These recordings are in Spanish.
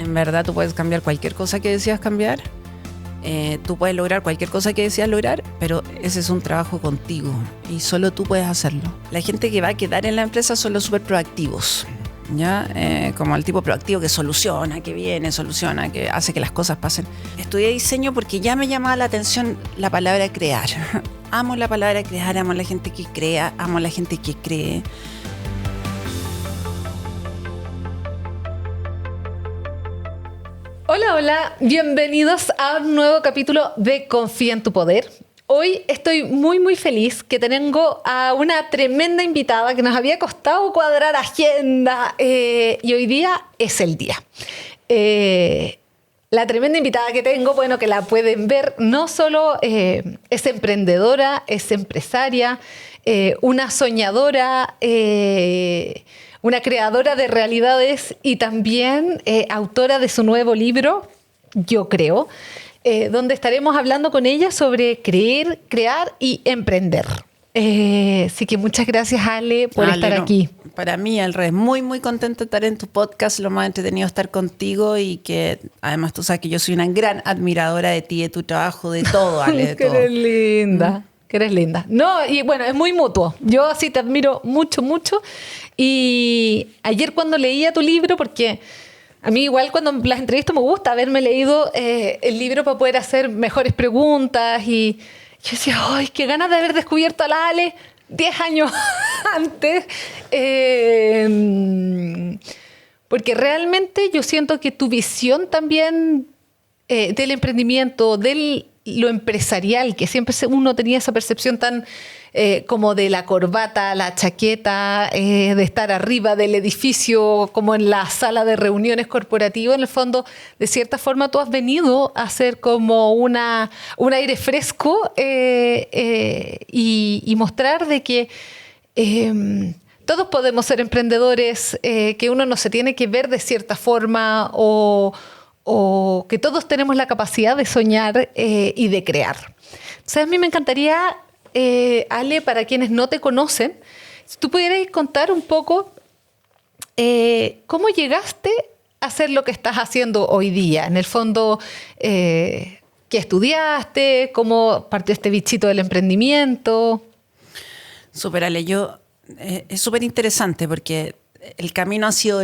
en verdad tú puedes cambiar cualquier cosa que decidas cambiar. Tú puedes lograr cualquier cosa que decidas lograr, pero ese es un trabajo contigo y solo tú puedes hacerlo. La gente que va a quedar en la empresa son los súper proactivos, ¿ya? Como el tipo proactivo que soluciona, que viene, soluciona, que hace que las cosas pasen. Estudié diseño porque ya me llamaba la atención la palabra crear. Amo la palabra crear, amo a la gente que crea, amo a la gente que cree. Hola, hola, bienvenidos a un nuevo capítulo de Confía en tu Poder. Hoy estoy muy feliz que tengo a una tremenda invitada que nos había costado cuadrar agenda y hoy día es el día. La tremenda invitada que tengo, bueno, que la pueden ver, no solo es emprendedora, es empresaria, una soñadora, una creadora de realidades y también autora de su nuevo libro, Yo Creo, donde estaremos hablando con ella sobre crear y emprender. Así que muchas gracias, Ale, por estar aquí. Para mí, al revés, muy contenta de estar en tu podcast, lo más entretenido estar contigo y que además tú sabes que yo soy una gran admiradora de ti, de tu trabajo, de todo, Ale, de todo. Eres linda. Que eres linda. No, y bueno, es muy mutuo. Yo así te admiro mucho. Y ayer cuando leía tu libro, porque a mí igual cuando las entrevisto me gusta haberme leído el libro para poder hacer mejores preguntas. Y yo decía, ¡ay, qué ganas de haber descubierto a la Ale 10 años antes! Porque realmente yo siento que tu visión también del emprendimiento, lo empresarial, que siempre uno tenía esa percepción tan como de la corbata, la chaqueta, de estar arriba del edificio, como en la sala de reuniones corporativas. En el fondo, de cierta forma, tú has venido a ser como un aire fresco y mostrar de que todos podemos ser emprendedores, que uno no se tiene que ver de cierta forma o que todos tenemos la capacidad de soñar y de crear. Entonces, a mí me encantaría, Ale, para quienes no te conocen, si tú pudieras contar un poco cómo llegaste a hacer lo que estás haciendo hoy día. En el fondo, ¿qué estudiaste? ¿Cómo partió este bichito del emprendimiento? Súper, Ale, es súper interesante porque el camino ha sido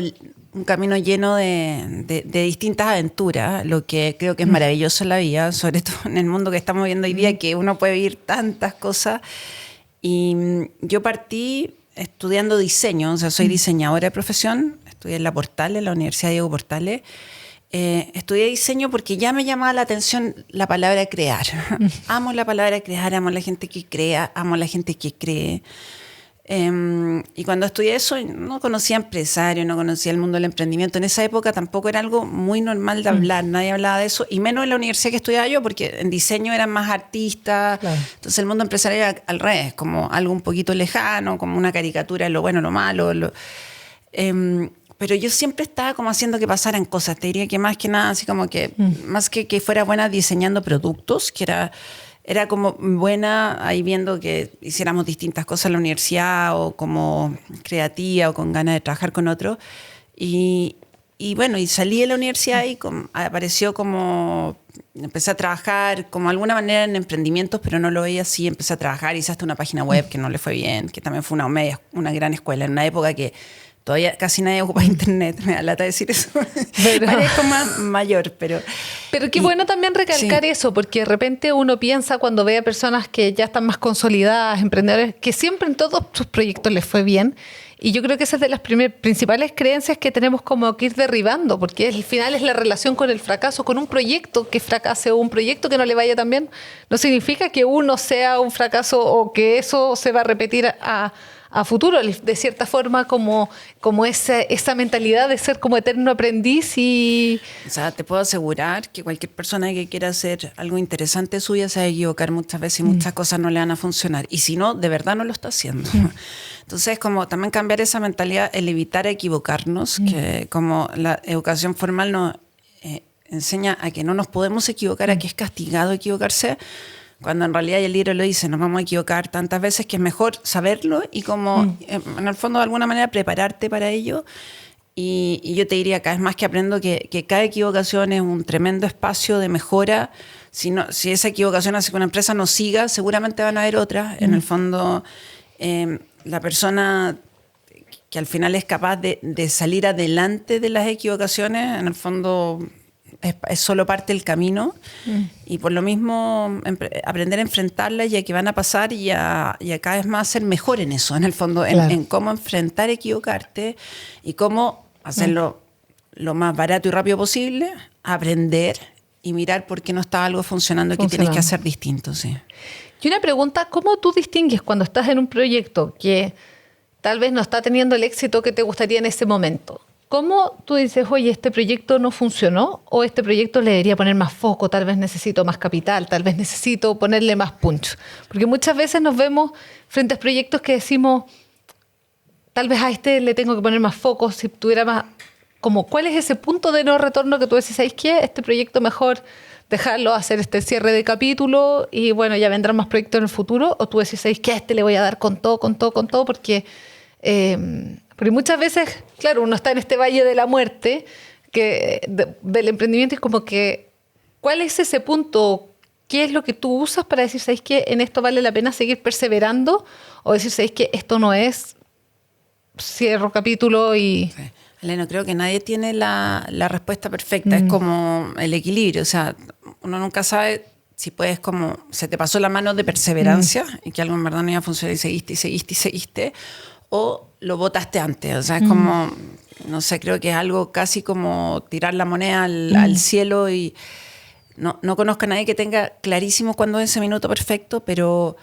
un camino lleno de distintas aventuras, lo que creo que es maravilloso en la vida, sobre todo en el mundo que estamos viendo hoy día, que uno puede vivir tantas cosas. Y yo partí estudiando diseño, o sea, soy diseñadora de profesión, estudié en la Portales, en la Universidad Diego Portales. Estudié diseño porque ya me llamaba la atención la palabra crear. Amo la palabra crear, amo a la gente que crea, amo a la gente que cree. Y cuando estudié eso no conocía empresarios, no conocía el mundo del emprendimiento. En esa época tampoco era algo muy normal de hablar, nadie hablaba de eso, y menos en la universidad que estudiaba yo, porque en diseño eran más artistas, claro. Entonces el mundo empresarial era al revés, como algo un poquito lejano, como una caricatura de lo bueno, lo malo. Pero yo siempre estaba como haciendo que pasaran cosas. Te diría que más que nada, así como que más que fuera buena diseñando productos, que era como buena ahí viendo que hiciéramos distintas cosas en la universidad o como creativa o con ganas de trabajar con otros. Y bueno, y salí de la universidad y apareció como... Empecé a trabajar como de alguna manera en emprendimientos, pero no lo veía así. Empecé a trabajar, hice hasta una página web que no le fue bien, que también fue una gran escuela en una época que todavía casi nadie ocupa internet, me da lata decir eso. Parezco más mayor, pero... Pero qué bueno también recalcar eso, porque de repente uno piensa cuando ve a personas que ya están más consolidadas, emprendedores, que siempre en todos sus proyectos les fue bien. Y yo creo que esa es de las principales creencias que tenemos como que ir derribando, porque al final es la relación con el fracaso, con un proyecto que fracase o un proyecto que no le vaya tan bien. No significa que uno sea un fracaso o que eso se va a repetir a futuro, de cierta forma, como esa mentalidad de ser como eterno aprendiz. O sea, te puedo asegurar que cualquier persona que quiera hacer algo interesante suya se va a equivocar muchas veces y muchas cosas no le van a funcionar. Y si no, de verdad no lo está haciendo. Entonces, como también cambiar esa mentalidad, el evitar equivocarnos, que como la educación formal nos enseña a que no nos podemos equivocar, a que es castigado equivocarse, cuando en realidad el libro lo dice, nos vamos a equivocar tantas veces que es mejor saberlo y como en el fondo de alguna manera prepararte para ello. Y yo te diría, cada vez más que aprendo, que cada equivocación es un tremendo espacio de mejora. Si esa equivocación hace que una empresa no siga, seguramente van a haber otras. En el fondo, la persona que al final es capaz de salir adelante de las equivocaciones, en el fondo es solo parte del camino. Y por lo mismo, aprender a enfrentarlas, ya que van a pasar, y a cada vez más ser mejor en eso, en el fondo, en cómo enfrentar, equivocarte y cómo hacerlo lo más barato y rápido posible, aprender y mirar por qué no está algo funcionando y qué tienes que hacer distinto. Sí. Y una pregunta, ¿cómo tú distingues cuando estás en un proyecto que tal vez no está teniendo el éxito que te gustaría en ese momento? ¿Cómo tú dices, oye, este proyecto no funcionó, o este proyecto le debería poner más foco, tal vez necesito más capital, tal vez necesito ponerle más punch? Porque muchas veces nos vemos frente a proyectos que decimos, tal vez a este le tengo que poner más foco, si tuviera más... Como, ¿cuál es ese punto de no retorno que tú decís, ¿sabes qué? Este proyecto mejor dejarlo, hacer este cierre de capítulo y bueno, ya vendrán más proyectos en el futuro? ¿O tú decís, ¿sabes qué? A este le voy a dar con todo, porque muchas veces, claro, uno está en este valle de la muerte del emprendimiento, y como que, ¿cuál es ese punto? ¿Qué es lo que tú usas para decir, ¿sabes qué? En esto vale la pena seguir perseverando, o decir, ¿sabes qué? Esto no es, cierro capítulo y... Sí. Elena, creo que nadie tiene la respuesta perfecta. Es como el equilibrio. O sea, uno nunca sabe si puedes, como se te pasó la mano de perseverancia y que algo en verdad no iba a funcionar y seguiste, o lo botaste antes. O sea, es como, no sé, creo que es algo casi como tirar la moneda al cielo, y no conozco a nadie que tenga clarísimo cuándo es ese minuto perfecto, pero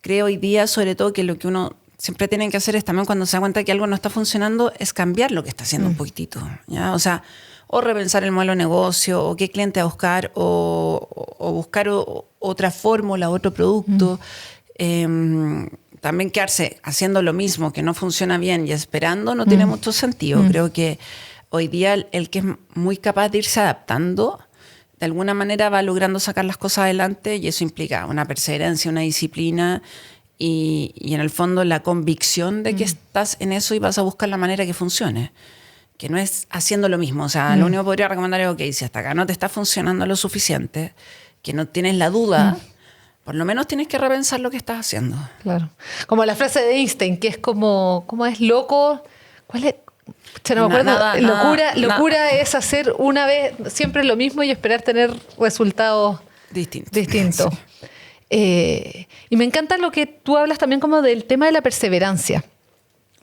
creo hoy día, sobre todo, que lo que uno siempre tienen que hacer es también, cuando se da cuenta que algo no está funcionando, es cambiar lo que está haciendo un poquitito, ¿ya? O sea, o repensar el modelo de negocio, o qué cliente a buscar, o buscar otra fórmula, otro producto. También quedarse haciendo lo mismo que no funciona bien y esperando no tiene mucho sentido. Creo que hoy día el que es muy capaz de irse adaptando, de alguna manera va logrando sacar las cosas adelante, y eso implica una perseverancia, una disciplina, y en el fondo la convicción de que estás en eso y vas a buscar la manera que funcione, que no es haciendo lo mismo. O sea, lo único que podría recomendar es, ok, si hasta acá no te está funcionando lo suficiente, que no tienes la duda, por lo menos tienes que repensar lo que estás haciendo. Claro. Como la frase de Einstein, que es como, ¿cómo es? Loco, ¿cuál es? No me acuerdo. Locura es hacer una vez siempre lo mismo y esperar tener resultados distintos. Sí. Y me encanta lo que tú hablas también como del tema de la perseverancia,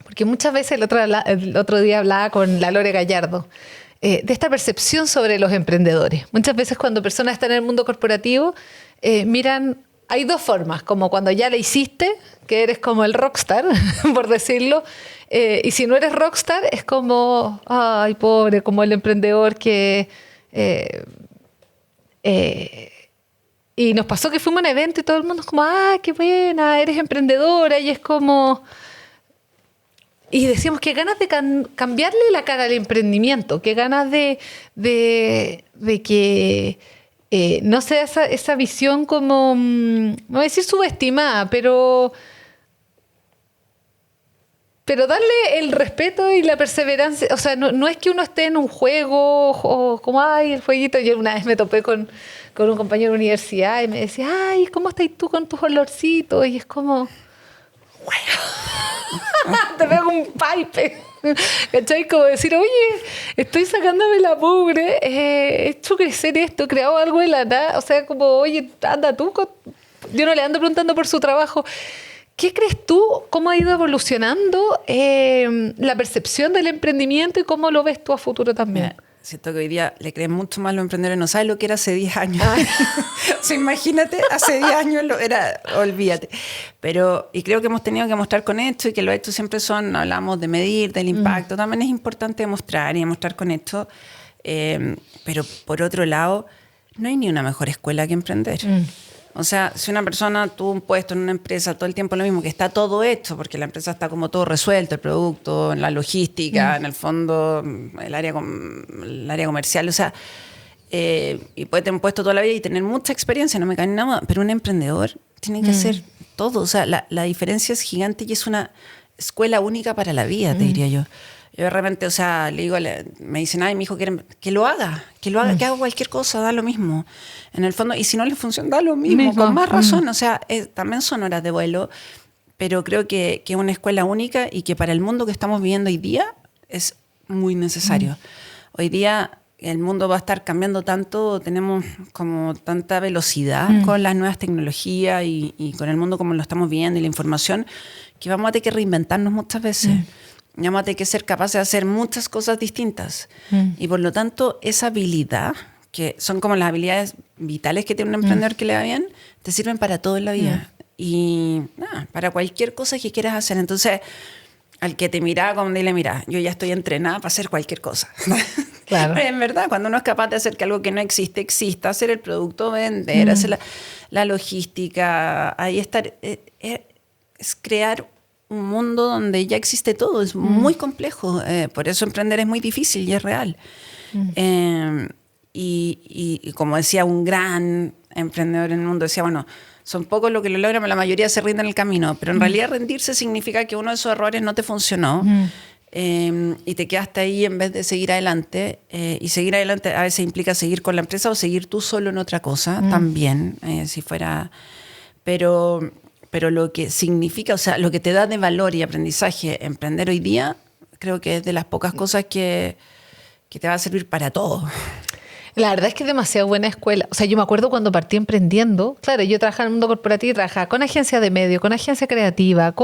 porque muchas veces el otro día hablaba con la Lore Gallardo de esta percepción sobre los emprendedores. Muchas veces cuando personas están en el mundo corporativo, miran, hay dos formas, como cuando ya la hiciste, que eres como el rockstar, por decirlo, y si no eres rockstar, es como, ay, pobre, como el emprendedor que... y nos pasó que fuimos a un evento y todo el mundo es como, ah, qué buena, eres emprendedora, y es como... Y decíamos, qué ganas de cambiarle la cara al emprendimiento, qué ganas de que no sea esa visión como, no voy a decir subestimada, pero darle el respeto y la perseverancia. O sea, no es que uno esté en un juego o como, ay, el jueguito. Yo una vez me topé con un compañero de universidad y me decía, ay, ¿cómo estás tú con tus olorcitos? Y es como, te pego un pipe. ¿Cachai? Como decir, oye, estoy sacándome la mugre, he hecho crecer esto, he creado algo de la nada. O sea, como, oye, anda tú. Yo no le ando preguntando por su trabajo. ¿Qué crees tú? ¿Cómo ha ido evolucionando la percepción del emprendimiento y cómo lo ves tú a futuro también? Mira, siento que hoy día le creen mucho más a los emprendedores. No sabes lo que era hace 10 años. O sea, imagínate, hace 10 años olvídate. Y creo que hemos tenido que mostrar con esto, y que los hechos siempre hablamos de medir, del impacto. También es importante demostrar y demostrar con esto. Pero por otro lado, no hay ni una mejor escuela que emprender. O sea, si una persona tuvo un puesto en una empresa todo el tiempo lo mismo, que está todo hecho, porque la empresa está como todo resuelto, el producto, la logística, en el fondo, el área comercial, o sea, y puede tener un puesto toda la vida y tener mucha experiencia, no me cae nada, pero un emprendedor tiene que hacer todo. O sea, la diferencia es gigante y es una escuela única para la vida, te diría yo. Yo de repente, o sea, le digo, me dicen, ay, mi hijo quiere que lo haga, que haga cualquier cosa, da lo mismo. En el fondo, y si no le funciona, da lo mismo. Con más razón. O sea, también son horas de vuelo, pero creo que es una escuela única y que para el mundo que estamos viviendo hoy día es muy necesario. Hoy día el mundo va a estar cambiando tanto, tenemos como tanta velocidad con las nuevas tecnologías y con el mundo como lo estamos viendo y la información, que vamos a tener que reinventarnos muchas veces. Vamos a tener que ser capaces de hacer muchas cosas distintas. Y por lo tanto, esa habilidad, que son como las habilidades vitales que tiene un emprendedor que le va bien, te sirven para todo en la vida. Y nada, para cualquier cosa que quieras hacer. Entonces, al que te mira, como dile, mira, yo ya estoy entrenada para hacer cualquier cosa. Claro. Pero en verdad, cuando uno es capaz de hacer que algo que no existe, exista, hacer el producto, vender, hacer la logística, ahí estar, es crear un mundo donde ya existe todo. Es muy complejo. Por eso emprender es muy difícil y es real. Y como decía un gran emprendedor en el mundo, decía, bueno, son pocos los que lo logran, la mayoría se rinden en el camino, pero en realidad rendirse significa que uno de esos errores no te funcionó y te quedaste ahí en vez de seguir adelante. Y seguir adelante a veces implica seguir con la empresa o seguir tú solo en otra cosa también, si fuera... Pero lo que significa, o sea, lo que te da de valor y aprendizaje emprender hoy día, creo que es de las pocas cosas que te va a servir para todo. La verdad es que es demasiado buena escuela. O sea, yo me acuerdo cuando partí emprendiendo, claro, yo trabajaba en el mundo corporativo y trabajaba con agencia de medios, con agencia creativa,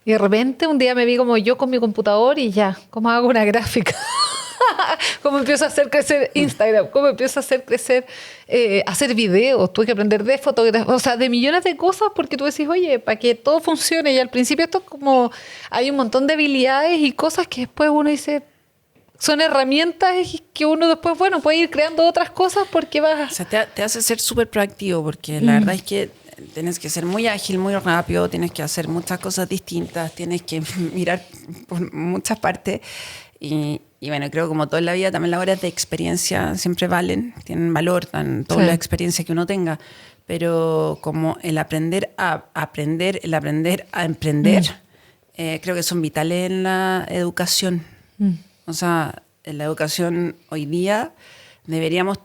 y de repente un día me vi como yo con mi computador y ya, cómo hago una gráfica. Cómo empiezo a hacer crecer Instagram, cómo empiezo a hacer crecer, hacer videos, tuve que aprender de fotografía, o sea, de millones de cosas, porque tú decís, oye, para que todo funcione, y al principio esto es como, hay un montón de habilidades y cosas que después uno dice, son herramientas que uno después, bueno, puede ir creando otras cosas porque vas... O sea, te hace ser súper proactivo, porque la verdad es que tienes que ser muy ágil, muy rápido, tienes que hacer muchas cosas distintas, tienes que mirar por muchas partes. Y bueno, creo que como toda la vida, también las horas de experiencia siempre valen, tienen valor, dan toda la experiencia que uno tenga. Pero como el aprender a aprender, el aprender a emprender, creo que son vitales en la educación. O sea, en la educación hoy día deberíamos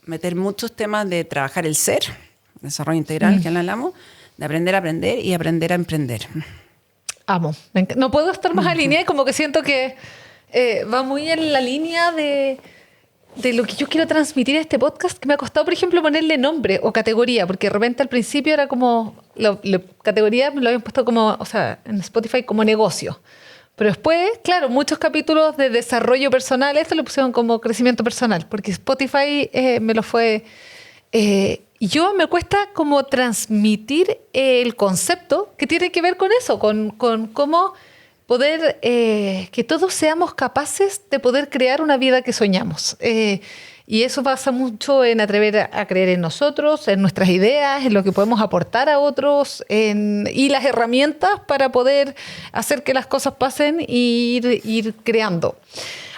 meter muchos temas de trabajar el ser, desarrollo integral, que hablamos, de aprender a aprender y aprender a emprender. Amo. No puedo estar más alineada y como que siento que va muy en la línea de lo que yo quiero transmitir a este podcast, que me ha costado, por ejemplo, ponerle nombre o categoría, porque de repente al principio era como, categoría me lo habían puesto como, o sea, en Spotify como negocio. Pero después, claro, muchos capítulos de desarrollo personal, esto lo pusieron como crecimiento personal, porque Spotify me lo fue... Y yo me cuesta como transmitir el concepto que tiene que ver con eso, con cómo poder, que todos seamos capaces de poder crear una vida que soñamos. Y eso pasa mucho en atrever a creer en nosotros, en nuestras ideas, en lo que podemos aportar a otros, y las herramientas para poder hacer que las cosas pasen y ir creando.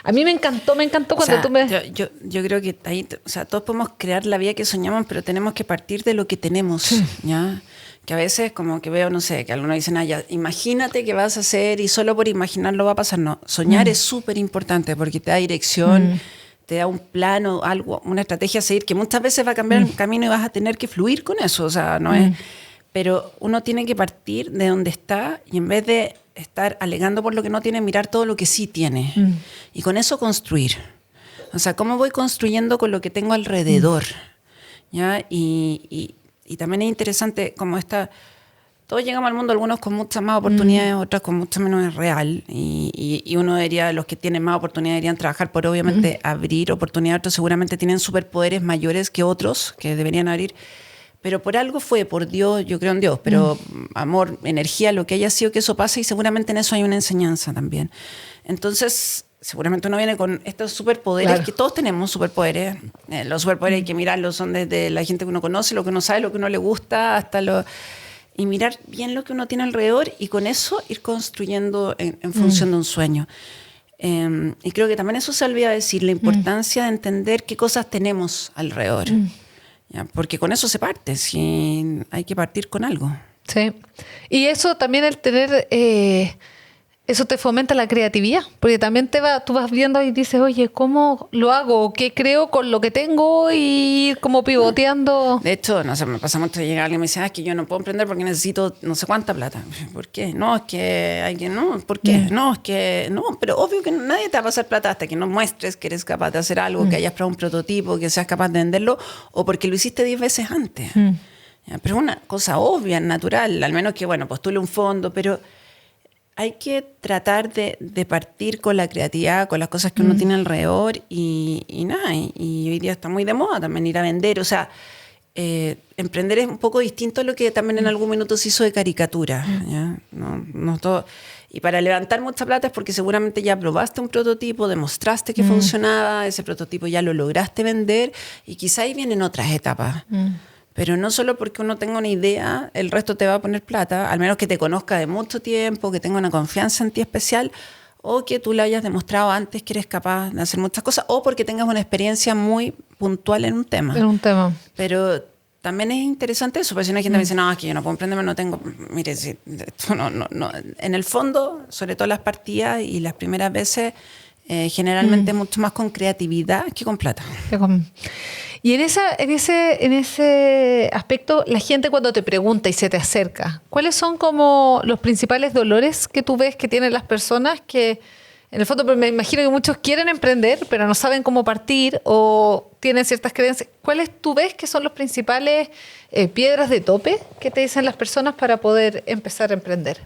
A mí me encantó cuando tú me... Yo creo que ahí, o sea, todos podemos crear la vida que soñamos, pero tenemos que partir de lo que tenemos, ¿ya? Que a veces como que veo, no sé, que algunos dicen, ya, imagínate que vas a hacer y solo por imaginarlo va a pasar. No, soñar es súper importante porque te da dirección, te da un plano, algo, una estrategia a seguir que muchas veces va a cambiar el camino y vas a tener que fluir con eso, o sea, no es... Pero uno tiene que partir de donde está y en vez de estar alegando por lo que no tiene, mirar todo lo que sí tiene. Y con eso construir. O sea, ¿cómo voy construyendo con lo que tengo alrededor? ¿Ya? Y también es interesante cómo todos llegamos al mundo, algunos con muchas más oportunidades, otros con muchas menos, es real. Y uno diría, los que tienen más oportunidades deberían trabajar por obviamente abrir oportunidades, otros seguramente tienen superpoderes mayores que otros que deberían abrir. Pero por algo fue, por Dios, yo creo en Dios, pero amor, energía, lo que haya sido que eso pase, y seguramente en eso hay una enseñanza también. Entonces, seguramente uno viene con estos superpoderes, que todos tenemos superpoderes. Los superpoderes hay que mirarlos, son desde la gente que uno conoce, lo que uno sabe, lo que uno le gusta, y mirar bien lo que uno tiene alrededor y con eso ir construyendo en función de un sueño. Y creo que también eso se olvida decir, la importancia de entender qué cosas tenemos alrededor. ¿Ya? Porque con eso se parte, si hay que partir con algo. Sí. Y eso también, el tener eso te fomenta la creatividad, porque también tú vas viendo y dices, oye, ¿cómo lo hago? ¿Qué creo con lo que tengo? Y ir como pivoteando. De hecho, no sé, me pasa mucho de llegar alguien y me dice, es que yo no puedo emprender porque necesito no sé cuánta plata. ¿Por qué? No, es que hay que, no, ¿por qué? No, es que, no, pero obvio que nadie te va a pasar plata hasta que no muestres que eres capaz de hacer algo, que hayas probado un prototipo, que seas capaz de venderlo, o porque lo hiciste 10 veces antes. Pero es una cosa obvia, natural, al menos que, bueno, postule un fondo, pero hay que tratar de partir con la creatividad, con las cosas que uno tiene alrededor y nada. Y hoy día está muy de moda también ir a vender. O sea, emprender es un poco distinto a lo que también en algún minuto se hizo de caricatura. ¿Ya? No todo. Y para levantar mucha plata es porque seguramente ya probaste un prototipo, demostraste que funcionaba, ese prototipo ya lo lograste vender y quizá ahí vienen otras etapas. Pero no solo porque uno tenga una idea, el resto te va a poner plata, al menos que te conozca de mucho tiempo, que tenga una confianza en ti especial, o que tú le hayas demostrado antes que eres capaz de hacer muchas cosas, o porque tengas una experiencia muy puntual en un tema. En un tema. Pero también es interesante eso, porque si una gente me dice, no, es que yo no puedo emprenderme, no tengo... Mire, si, esto no. En el fondo, sobre todo las partidas y las primeras veces, generalmente mucho más con creatividad que con plata. Y en ese aspecto, la gente cuando te pregunta y se te acerca, ¿cuáles son como los principales dolores que tú ves que tienen las personas que, en el fondo, me imagino que muchos quieren emprender, pero no saben cómo partir o tienen ciertas creencias? ¿Cuáles tú ves que son los principales piedras de tope que te dicen las personas para poder empezar a emprender?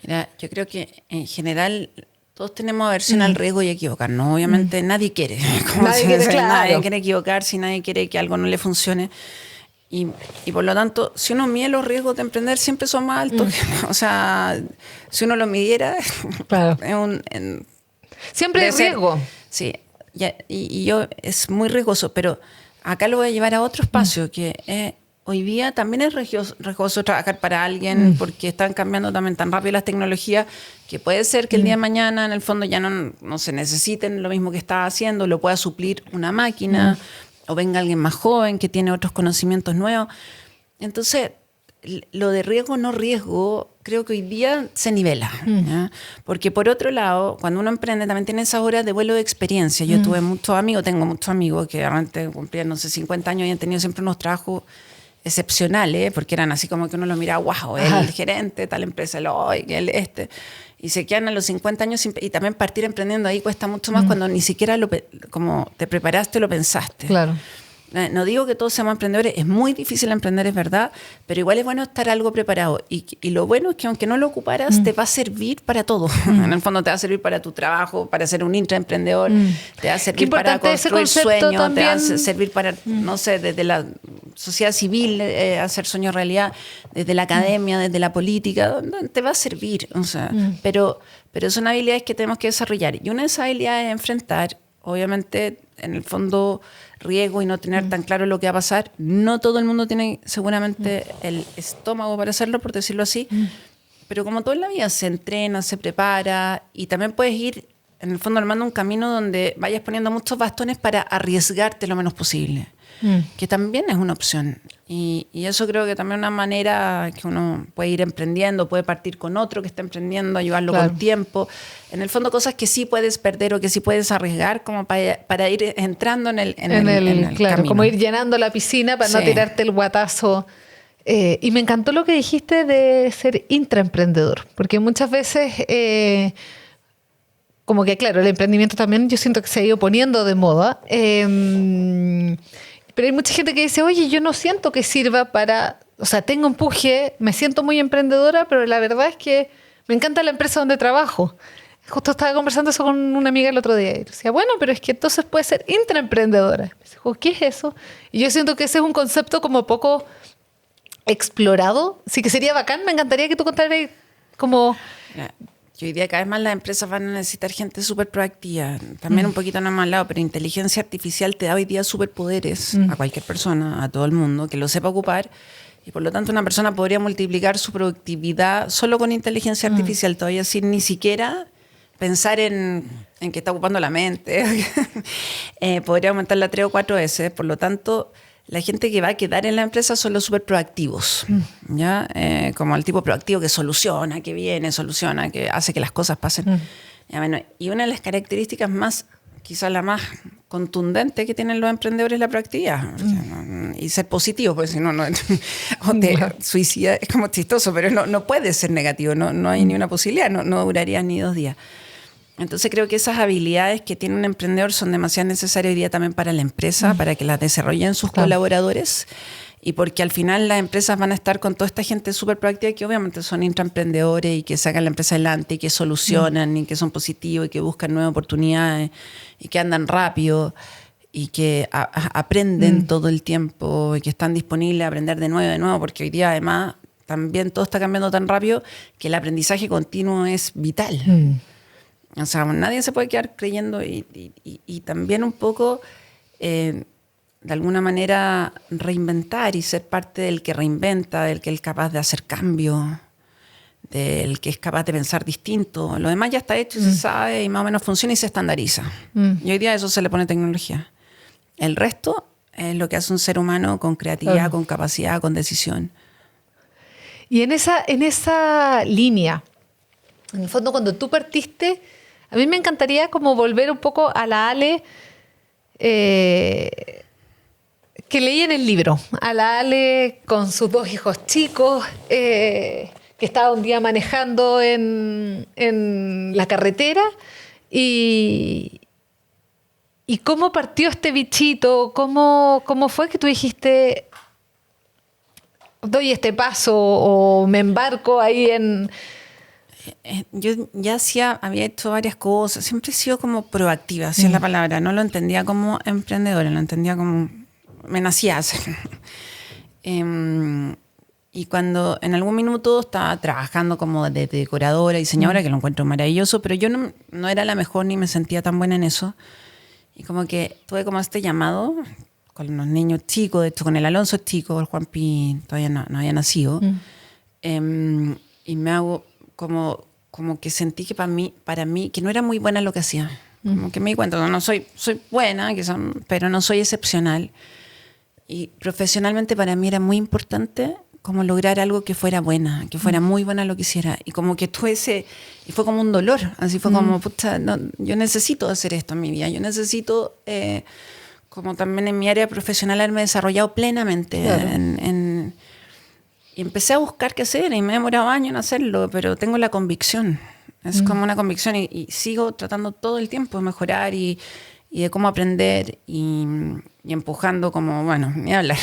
Mira, yo creo que en general... Todos tenemos aversión al riesgo y a equivocarnos. Obviamente nadie quiere. Nadie quiere equivocarse, nadie quiere que algo no le funcione. Y por lo tanto, si uno mide los riesgos de emprender, siempre son más altos. O sea, si uno lo midiera, claro. Siempre hay riesgo. Sí, y yo es muy riesgoso, pero acá lo voy a llevar a otro espacio que hoy día también es riesgoso trabajar para alguien porque están cambiando también tan rápido las tecnologías que puede ser que el día de mañana en el fondo ya no se necesiten lo mismo que estaba haciendo, lo pueda suplir una máquina o venga alguien más joven que tiene otros conocimientos nuevos. Entonces, lo de riesgo no riesgo creo que hoy día se nivela. ¿Ya? Porque por otro lado, cuando uno emprende también tiene esas horas de vuelo de experiencia. Yo tengo muchos amigos que realmente cumplían, no sé, 50 años y han tenido siempre unos trabajos excepcionales, porque eran así como que uno lo miraba, wow, el gerente, tal empresa, y se quedan a los 50 años y también partir emprendiendo ahí cuesta mucho más cuando ni siquiera como te preparaste, lo pensaste. Claro. No digo que todos seamos emprendedores, es muy difícil emprender, es verdad, pero igual es bueno estar algo preparado. Y lo bueno es que aunque no lo ocuparas, te va a servir para todo. En el fondo te va a servir para tu trabajo, para ser un intraemprendedor, te va a servir para construir sueños, también. Te va a servir para, no sé, desde la sociedad civil, hacer sueños realidad, desde la academia, desde la política, te va a servir. O sea, pero son habilidades que tenemos que desarrollar. Y una de esas habilidades es enfrentar, obviamente, en el fondo, riesgo y no tener tan claro lo que va a pasar. No todo el mundo tiene seguramente el estómago para hacerlo, por decirlo así, pero como todo en la vida se entrena, se prepara y también puedes ir, en el fondo, armando un camino donde vayas poniendo muchos bastones para arriesgarte lo menos posible, que también es una opción. Y eso creo que también es una manera que uno puede ir emprendiendo, puede partir con otro que está emprendiendo, ayudarlo con tiempo. En el fondo, cosas que sí puedes perder o que sí puedes arriesgar como para ir entrando en el camino. Como ir llenando la piscina para no tirarte el guatazo. Y me encantó lo que dijiste de ser intraemprendedor, porque muchas veces... como que, claro, el emprendimiento también yo siento que se ha ido poniendo de moda. Pero hay mucha gente que dice, oye, yo no siento que sirva para... O sea, tengo empuje, me siento muy emprendedora, pero la verdad es que me encanta la empresa donde trabajo. Justo estaba conversando eso con una amiga el otro día. Y decía, bueno, pero es que entonces puede ser intraemprendedora. Me dijo, ¿qué es eso? Y yo siento que ese es un concepto como poco explorado. Sí que sería bacán. Me encantaría que tú contaras como... Hoy día cada vez más las empresas van a necesitar gente súper proactiva. También un poquito nada más al lado, pero inteligencia artificial te da hoy día superpoderes a cualquier persona, a todo el mundo, que lo sepa ocupar. Y por lo tanto una persona podría multiplicar su productividad solo con inteligencia artificial, todavía sin ni siquiera pensar en que está ocupando la mente. Podría aumentarla 3 o 4 veces. Por lo tanto, la gente que va a quedar en la empresa son los súper proactivos, ¿ya? Como el tipo proactivo que soluciona, que viene, soluciona, que hace que las cosas pasen. Ya, bueno, y una de las características más, quizás la más contundente que tienen los emprendedores es la proactividad. Y ser positivo, porque si no, o te suicida, es como chistoso, pero no puede ser negativo, no hay ni una posibilidad, no duraría ni 2 días. Entonces creo que esas habilidades que tiene un emprendedor son demasiado necesarias hoy día también para la empresa, para que las desarrollen sus colaboradores, y porque al final las empresas van a estar con toda esta gente súper proactiva que obviamente son intraemprendedores y que sacan la empresa adelante y que solucionan y que son positivos y que buscan nuevas oportunidades y que andan rápido y que aprenden todo el tiempo y que están disponibles a aprender de nuevo, porque hoy día además también todo está cambiando tan rápido que el aprendizaje continuo es vital. O sea, nadie se puede quedar creyendo y también un poco, de alguna manera, reinventar y ser parte del que reinventa, del que es capaz de hacer cambio, del que es capaz de pensar distinto. Lo demás ya está hecho y se sabe y más o menos funciona y se estandariza. Y hoy día a eso se le pone tecnología. El resto es lo que hace un ser humano con creatividad, con capacidad, con decisión. Y en esa línea, en el fondo, cuando tú partiste, a mí me encantaría como volver un poco a la Ale que leí en el libro. A la Ale con sus 2 hijos chicos, que estaba un día manejando en la carretera y cómo partió este bichito, cómo fue que tú dijiste, doy este paso o me embarco ahí en... Yo ya había hecho varias cosas, siempre he sido como proactiva, así es la palabra, no lo entendía como emprendedora, lo entendía como, me nacía hacer. Y cuando en algún minuto estaba trabajando como de decoradora, diseñadora, que lo encuentro maravilloso, pero yo no era la mejor ni me sentía tan buena en eso. Y como que tuve como este llamado con los niños chicos, de hecho con el Alonso chico, el Juanpi todavía no había nacido, y me hago como que sentí que para mí, que no era muy buena lo que hacía. Como que me di cuenta, soy buena, quizás, pero no soy excepcional. Y profesionalmente para mí era muy importante como lograr algo que fuera buena, que fuera muy buena lo que hiciera. Y como que y fue como un dolor, así fue como, puta, yo necesito hacer esto en mi vida, yo necesito, como también en mi área profesional, haberme desarrollado plenamente. Claro. Y empecé a buscar qué hacer y me he demorado años en hacerlo, pero tengo la convicción. Es como una convicción y sigo tratando todo el tiempo de mejorar y de cómo aprender y empujando como, bueno, ni hablar,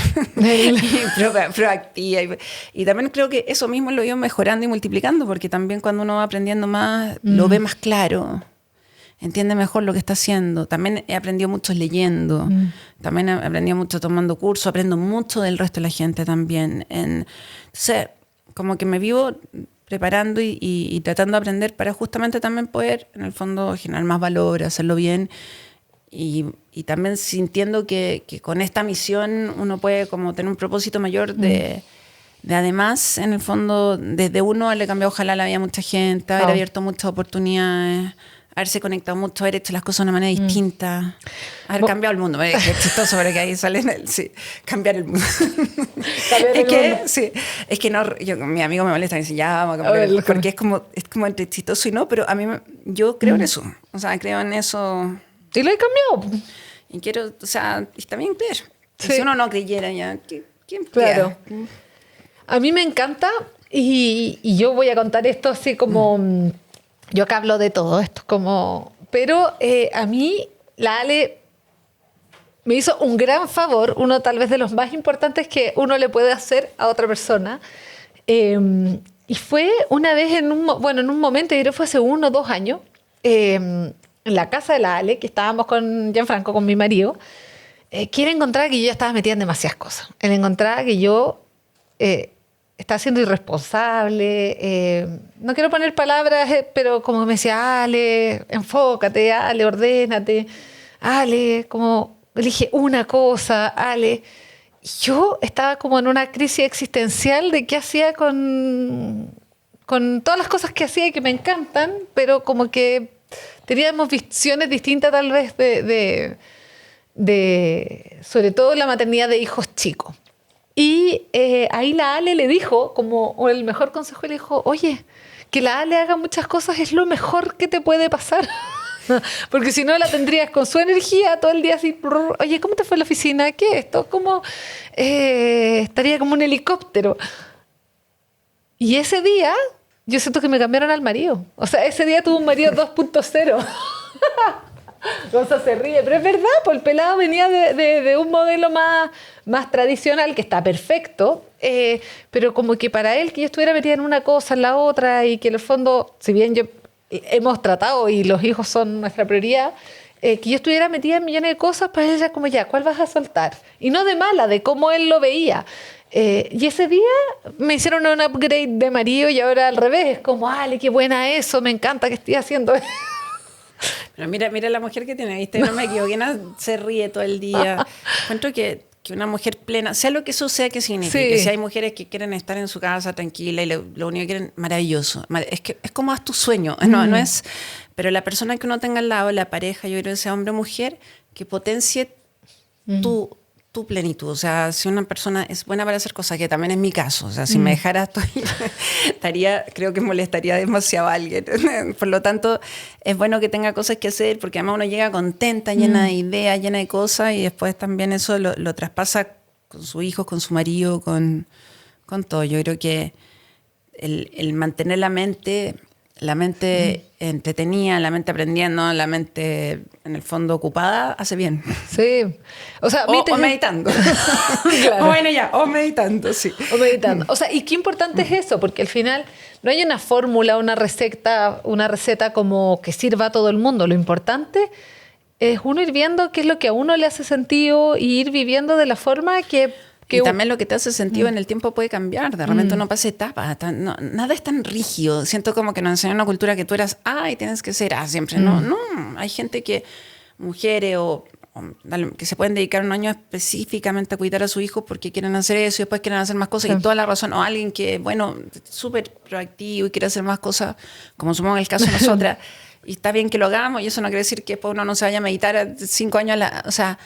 proactiva. Y también creo que eso mismo lo he ido mejorando y multiplicando, porque también cuando uno va aprendiendo más, lo ve más claro, entiende mejor lo que está haciendo. También he aprendido mucho leyendo, también he aprendido mucho tomando cursos, aprendo mucho del resto de la gente también. Entonces, como que me vivo preparando y tratando de aprender para justamente también poder, en el fondo, generar más valor, hacerlo bien. Y también sintiendo que con esta misión uno puede como tener un propósito mayor de además, en el fondo, desde uno haberle cambiado ojalá la vida a mucha gente, haber abierto muchas oportunidades, haberse conectado mucho, haber hecho las cosas de una manera distinta, haber cambiado el mundo. Es chistoso, pero que ahí sale cambiar el mundo. Es que no, mi amigo me molesta y me dice, ya vamos a cambiar el mundo, porque es como entre chistoso y no, pero yo creo en eso. O sea, creo en eso. Y lo he cambiado. Y quiero, o sea, está bien creer. Sí. Si uno no creyera ya, ¿quién claro. A mí me encanta y yo voy a contar esto así como... Yo acá hablo de todo esto, pero a mí la Ale me hizo un gran favor, uno tal vez de los más importantes que uno le puede hacer a otra persona. Y fue una vez en un momento, yo creo que fue hace 1 o 2 años, en la casa de la Ale, que estábamos con Gianfranco, con mi marido, que él encontraba que yo ya estaba metida en demasiadas cosas. Él encontraba que yo estaba siendo irresponsable, no quiero poner palabras, pero como me decía, Ale, enfócate, Ale, ordénate, Ale, como elige una cosa, Ale. Yo estaba como en una crisis existencial de qué hacía con todas las cosas que hacía y que me encantan, pero como que teníamos visiones distintas tal vez sobre todo la maternidad de hijos chicos. Y ahí la Ale le dijo, como el mejor consejo, le dijo, oye, que la Ale haga muchas cosas es lo mejor que te puede pasar. Porque si no la tendrías con su energía todo el día así, oye, ¿cómo te fue en la oficina? ¿Qué es esto? Como estaría como un helicóptero. Y ese día yo siento que me cambiaron al marido. O sea, ese día tuve un marido 2.0. Rosa se ríe, pero es verdad, pues el pelado venía de un modelo más tradicional, que está perfecto, pero como que para él que yo estuviera metida en una cosa, en la otra, y que en el fondo, si bien hemos tratado y los hijos son nuestra prioridad, que yo estuviera metida en millones de cosas, para él era como ya, ¿cuál vas a soltar? Y no de mala, de cómo él lo veía. Y ese día me hicieron un upgrade de marido y ahora al revés, es como, Ale, qué buena eso, me encanta que estés haciendo eso. Pero mira la mujer que tiene, ¿viste? No me equivoqué, no se ríe todo el día. Encuentro que una mujer plena, sea lo que eso sea que signifique, Sí. si hay mujeres que quieren estar en su casa tranquila y lo único que quieren, maravilloso. Es que es como haz tu sueño, no es... Pero la persona que uno tenga al lado, la pareja, yo creo que sea hombre o mujer, que potencie tu plenitud. O sea, si una persona es buena para hacer cosas, que también es mi caso, o sea, si me dejara creo que molestaría demasiado a alguien. Por lo tanto, es bueno que tenga cosas que hacer, porque además uno llega contenta, llena de ideas, llena de cosas, y después también eso lo traspasa con sus hijos, con su marido, con todo. Yo creo que el mantener la mente entretenida, la mente aprendiendo, la mente en el fondo ocupada, hace bien. Sí. O sea, O meditando. Claro. Bueno, ya, o meditando, sí. O meditando. O sea, y qué importante es eso, porque al final no hay una fórmula, una receta como que sirva a todo el mundo. Lo importante es uno ir viendo qué es lo que a uno le hace sentido y ir viviendo de la forma que y también lo que te hace sentido en el tiempo puede cambiar. De repente uno pasa etapas. Nada es tan rígido. Siento como que nos enseñan una cultura que tú eras A y tienes que ser A siempre. No, hay gente que, mujeres que se pueden dedicar un año específicamente a cuidar a su hijo porque quieren hacer eso y después quieren hacer más cosas y toda la razón. O alguien que, bueno, súper proactivo y quiere hacer más cosas, como supongo en el caso de nosotras. Y está bien que lo hagamos y eso no quiere decir que después uno no se vaya a meditar a 5 años. O sea...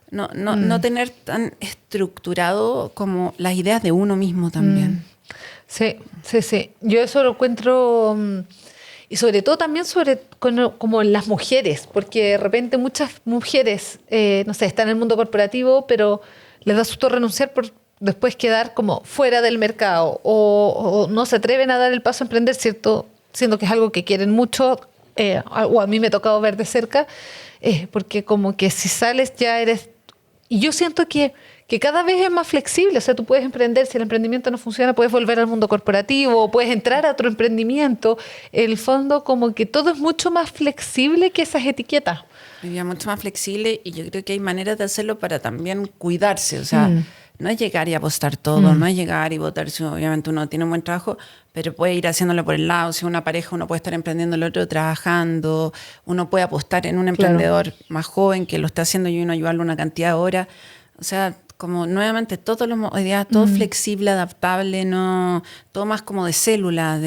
No tener tan estructurado como las ideas de uno mismo también. Sí. Yo eso lo encuentro... y sobre todo también como en las mujeres, porque de repente muchas mujeres, no sé, están en el mundo corporativo, pero les da susto renunciar por después quedar como fuera del mercado o no se atreven a dar el paso a emprender, ¿cierto? Siendo que es algo que quieren mucho, o a mí me ha tocado ver de cerca, porque como que si sales ya eres... Y yo siento que cada vez es más flexible. O sea, tú puedes emprender, si el emprendimiento no funciona, puedes volver al mundo corporativo o puedes entrar a otro emprendimiento. En el fondo, como que todo es mucho más flexible que esas etiquetas. Es mucho más flexible y yo creo que hay maneras de hacerlo para también cuidarse. O sea, no es llegar y apostar todo, no es llegar y votarse. Obviamente uno tiene un buen trabajo, pero puede ir haciéndolo por el lado. Si una pareja, uno puede estar emprendiendo, el otro trabajando. Uno puede apostar en un emprendedor más joven que lo está haciendo y uno ayudarlo una cantidad de horas. O sea, como nuevamente todos los días, todo flexible, adaptable, no, todo más como de célula.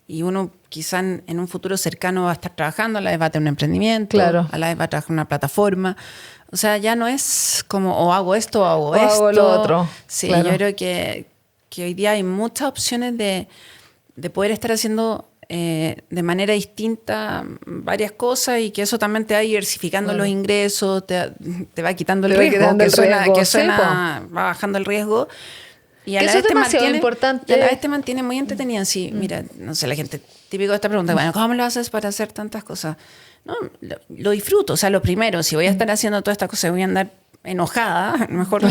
Y uno quizá en un futuro cercano va a estar trabajando, a la vez va a tener un emprendimiento, a la vez va a trabajar en una plataforma. O sea, ya no es como o hago esto o hago esto. Hago lo otro. Sí, yo creo que hoy día hay muchas opciones de poder estar haciendo de manera distinta varias cosas y que eso también te va diversificando los ingresos, te va quitando el riesgo, va bajando el riesgo. Y a la vez importante. Y a la vez te mantiene muy entretenida. Sí, mira, no sé, la gente típico de esta pregunta, bueno, ¿cómo lo haces para hacer tantas cosas? No, lo disfruto. O sea, lo primero, si voy a estar haciendo todas estas cosas, voy a andar enojada, mejor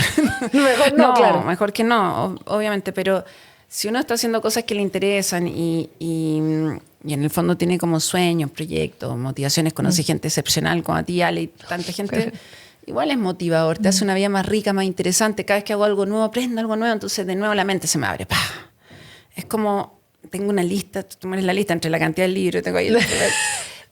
no, claro. Mejor que no, obviamente, pero si uno está haciendo cosas que le interesan y en el fondo tiene como sueños, proyectos, motivaciones, conoce gente excepcional como a ti, Ale, y tanta gente, igual es motivador, te hace una vida más rica, más interesante. Cada vez que hago algo nuevo, aprendo algo nuevo, entonces de nuevo la mente se me abre. ¡Pah! Es como, tengo una lista, tú pones la lista entre la cantidad de libros que tengo ahí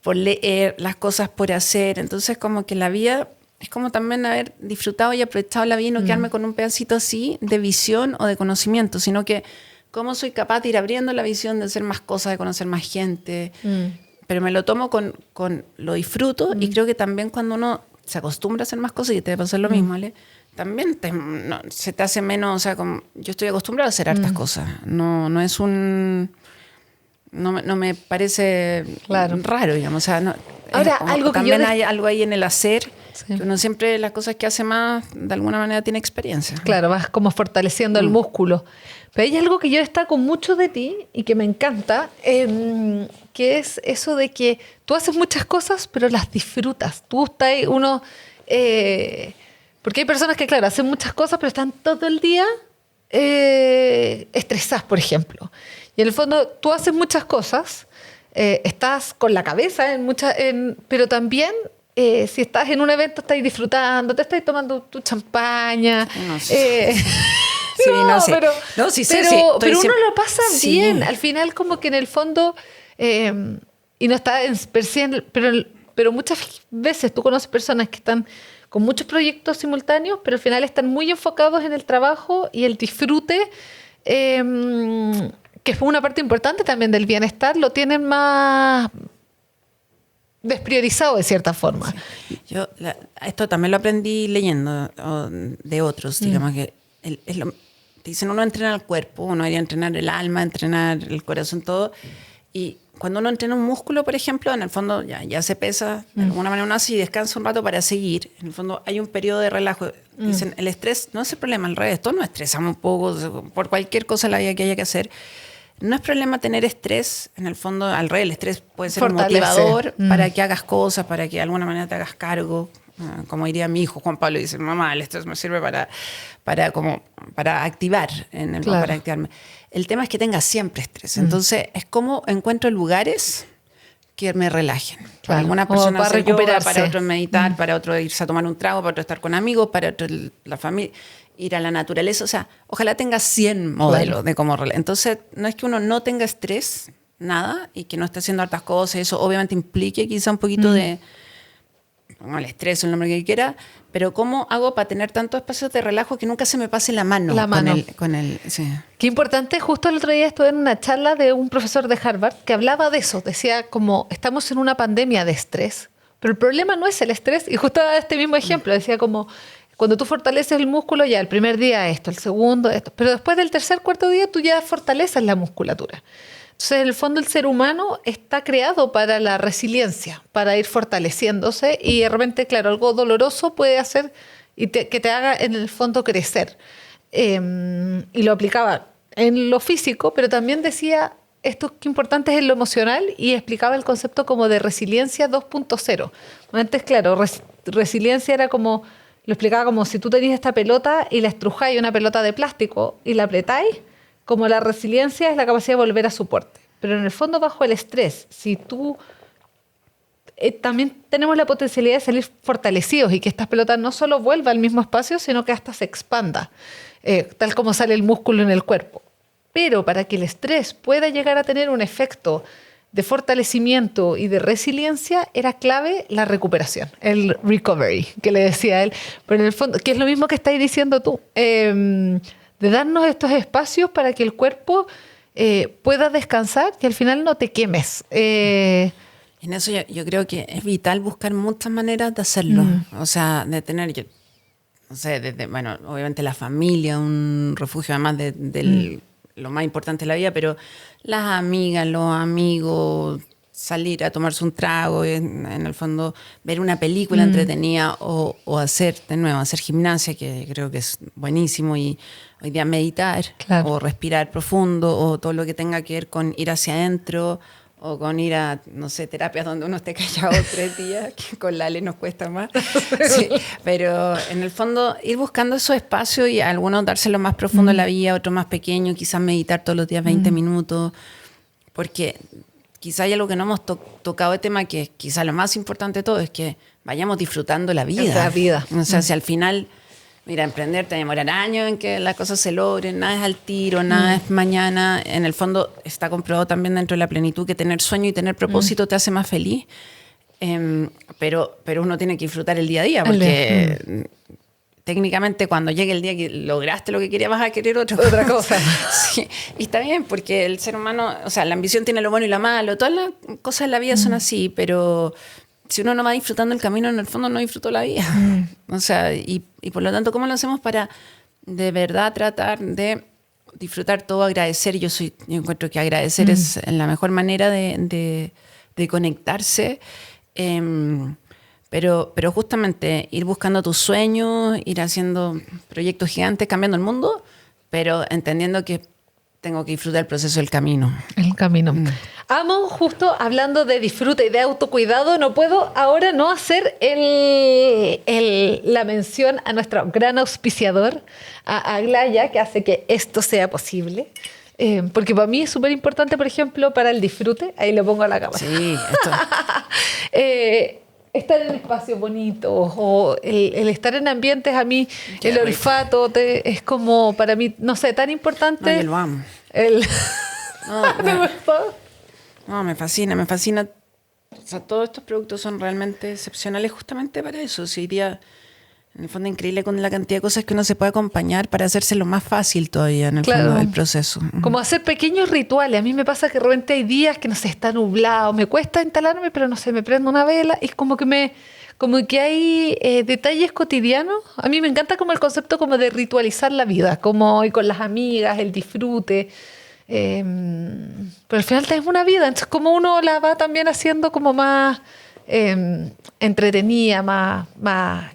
por leer, las cosas por hacer, entonces como que la vida... Es como también haber disfrutado y aprovechado la vida y no quedarme con un pedacito así de visión o de conocimiento, sino que cómo soy capaz de ir abriendo la visión, de hacer más cosas, de conocer más gente. Pero me lo tomo lo disfruto y creo que también cuando uno se acostumbra a hacer más cosas y te va a pasar lo mismo, ¿vale? También se te hace menos, o sea, como, yo estoy acostumbrada a hacer hartas cosas. No es un... No me parece raro, digamos. O sea, Ahora, algo que también hay algo ahí en el hacer, sí. que uno siempre las cosas que hace más, de alguna manera tiene experiencia. Claro, vas como fortaleciendo el músculo. Pero hay algo que yo destaco mucho de ti y que me encanta, que es eso de que tú haces muchas cosas, pero las disfrutas. Tú estás porque hay personas que, claro, hacen muchas cosas, pero están todo el día estresadas, por ejemplo. Y en el fondo tú haces muchas cosas, estás con la cabeza pero también si estás en un evento estás disfrutando, te estás tomando tu champaña. No sé. Sí, no sé. Pero uno lo pasa bien. Al final como que en el fondo, y no está pero muchas veces tú conoces personas que están con muchos proyectos simultáneos, pero al final están muy enfocados en el trabajo y el disfrute, que es una parte importante también del bienestar, lo tienen más despriorizado de cierta forma. Sí. Yo esto también lo aprendí leyendo de otros, digamos que te dicen uno entrena el cuerpo, uno debería entrenar el alma, entrenar el corazón, todo, y cuando uno entrena un músculo, por ejemplo, en el fondo ya se pesa, de alguna manera uno hace y descansa un rato para seguir. En el fondo hay un periodo de relajo. Dicen, el estrés no es el problema, al revés, todos nos estresamos un poco por cualquier cosa en la vida que haya que hacer. No es problema tener estrés, en el fondo, al revés, el estrés puede ser un motivador para que hagas cosas, para que de alguna manera te hagas cargo. Como diría mi hijo Juan Pablo, dice, mamá, el estrés me sirve para activar, para activarme. El tema es que tenga siempre estrés. Entonces, es como encuentro lugares que me relajen. Para algunas personas para recuperarse. Yoga, para otros meditar, para otros irse a tomar un trago, para otros estar con amigos, para otros la familia, ir a la naturaleza. O sea, ojalá tenga 100 modelos de cómo relajar. Entonces, no es que uno no tenga estrés, nada, y que no esté haciendo hartas cosas. Eso obviamente implique quizá un poquito de... el estrés o el nombre que quiera, pero ¿cómo hago para tener tantos espacios de relajo que nunca se me pase la mano. Sí. Qué importante, justo el otro día estuve en una charla de un profesor de Harvard que hablaba de eso, decía como estamos en una pandemia de estrés, pero el problema no es el estrés, y justo daba este mismo ejemplo, decía como cuando tú fortaleces el músculo ya el primer día esto, el segundo esto, pero después del tercer, cuarto día tú ya fortaleces la musculatura. Entonces, en el fondo, el ser humano está creado para la resiliencia, para ir fortaleciéndose y de repente, claro, algo doloroso puede hacer que te haga, en el fondo, crecer. Y lo aplicaba en lo físico, pero también decía, esto que importante es en lo emocional y explicaba el concepto como de resiliencia 2.0. Antes, claro, resiliencia era como, lo explicaba como si tú tenías esta pelota y la estrujáis, una pelota de plástico, y la apretáis, como la resiliencia es la capacidad de volver a su porte. Pero en el fondo, bajo el estrés, si tú... también tenemos la potencialidad de salir fortalecidos y que estas pelotas no solo vuelvan al mismo espacio, sino que hasta se expanda, tal como sale el músculo en el cuerpo. Pero para que el estrés pueda llegar a tener un efecto de fortalecimiento y de resiliencia, era clave la recuperación, el recovery, que le decía él. Pero en el fondo, que es lo mismo que estáis diciendo tú, de darnos estos espacios para que el cuerpo pueda descansar y al final no te quemes. En eso yo creo que es vital buscar muchas maneras de hacerlo. O sea, de tener, no sé, bueno, obviamente la familia, un refugio además de lo más importante de la vida, pero las amigas, los amigos, salir a tomarse un trago, en el fondo ver una película entretenida o hacer, de nuevo, hacer gimnasia, que creo que es buenísimo, y hoy día meditar, claro, o respirar profundo, o todo lo que tenga que ver con ir hacia adentro, o con ir a, no sé, terapias donde uno esté callado 3 días, que con la Ale nos cuesta más. Sí, pero en el fondo ir buscando esos espacios y a algunos dárselo más profundo en la vida, otros más pequeños, quizás meditar todos los días 20 minutos, porque quizá hay algo que no hemos tocado de tema, que quizá lo más importante de todo es que vayamos disfrutando la vida. La vida. O sea, si al final, mira, emprender te demorará años en que las cosas se logren, nada es al tiro, nada es mañana. En el fondo está comprobado también dentro de la plenitud que tener sueño y tener propósito te hace más feliz. Pero uno tiene que disfrutar el día a día, porque técnicamente cuando llegue el día que lograste lo que querías vas a querer otra cosa. Sí, y está bien, porque el ser humano, o sea, la ambición tiene lo bueno y lo malo, todas las cosas en la vida son así, pero si uno no va disfrutando el camino, en el fondo no disfrutó la vida. O sea, y por lo tanto, ¿cómo lo hacemos para de verdad tratar de disfrutar todo, agradecer? Yo encuentro que agradecer es la mejor manera de conectarse. Pero justamente ir buscando tus sueños, ir haciendo proyectos gigantes, cambiando el mundo, pero entendiendo que tengo que disfrutar el proceso del camino. El camino. Amo, justo hablando de disfrute y de autocuidado, no puedo ahora no hacer la mención a nuestro gran auspiciador, a Aglaya, que hace que esto sea posible. Porque para mí es súper importante, por ejemplo, para el disfrute. Ahí lo pongo a la cámara. Sí, esto. Estar en espacios bonitos o el estar en ambientes, a mí, Qué el rico. olfato es como, para mí, no sé, tan importante. No, yo lo amo. ¿Te gustó? No, me fascina. O sea, todos estos productos son realmente excepcionales justamente para eso. Si hoy día, en el fondo, increíble con la cantidad de cosas que uno se puede acompañar para hacérselo más fácil todavía en el Claro. fondo del proceso. Como hacer pequeños rituales. A mí me pasa que de repente hay días que no sé, está nublado, me cuesta instalarme, pero no sé, me prendo una vela y es como que hay detalles cotidianos. A mí me encanta como el concepto como de ritualizar la vida, como ir con las amigas, el disfrute. Pero al final tenemos una vida, entonces como uno la va también haciendo como más entretenida, más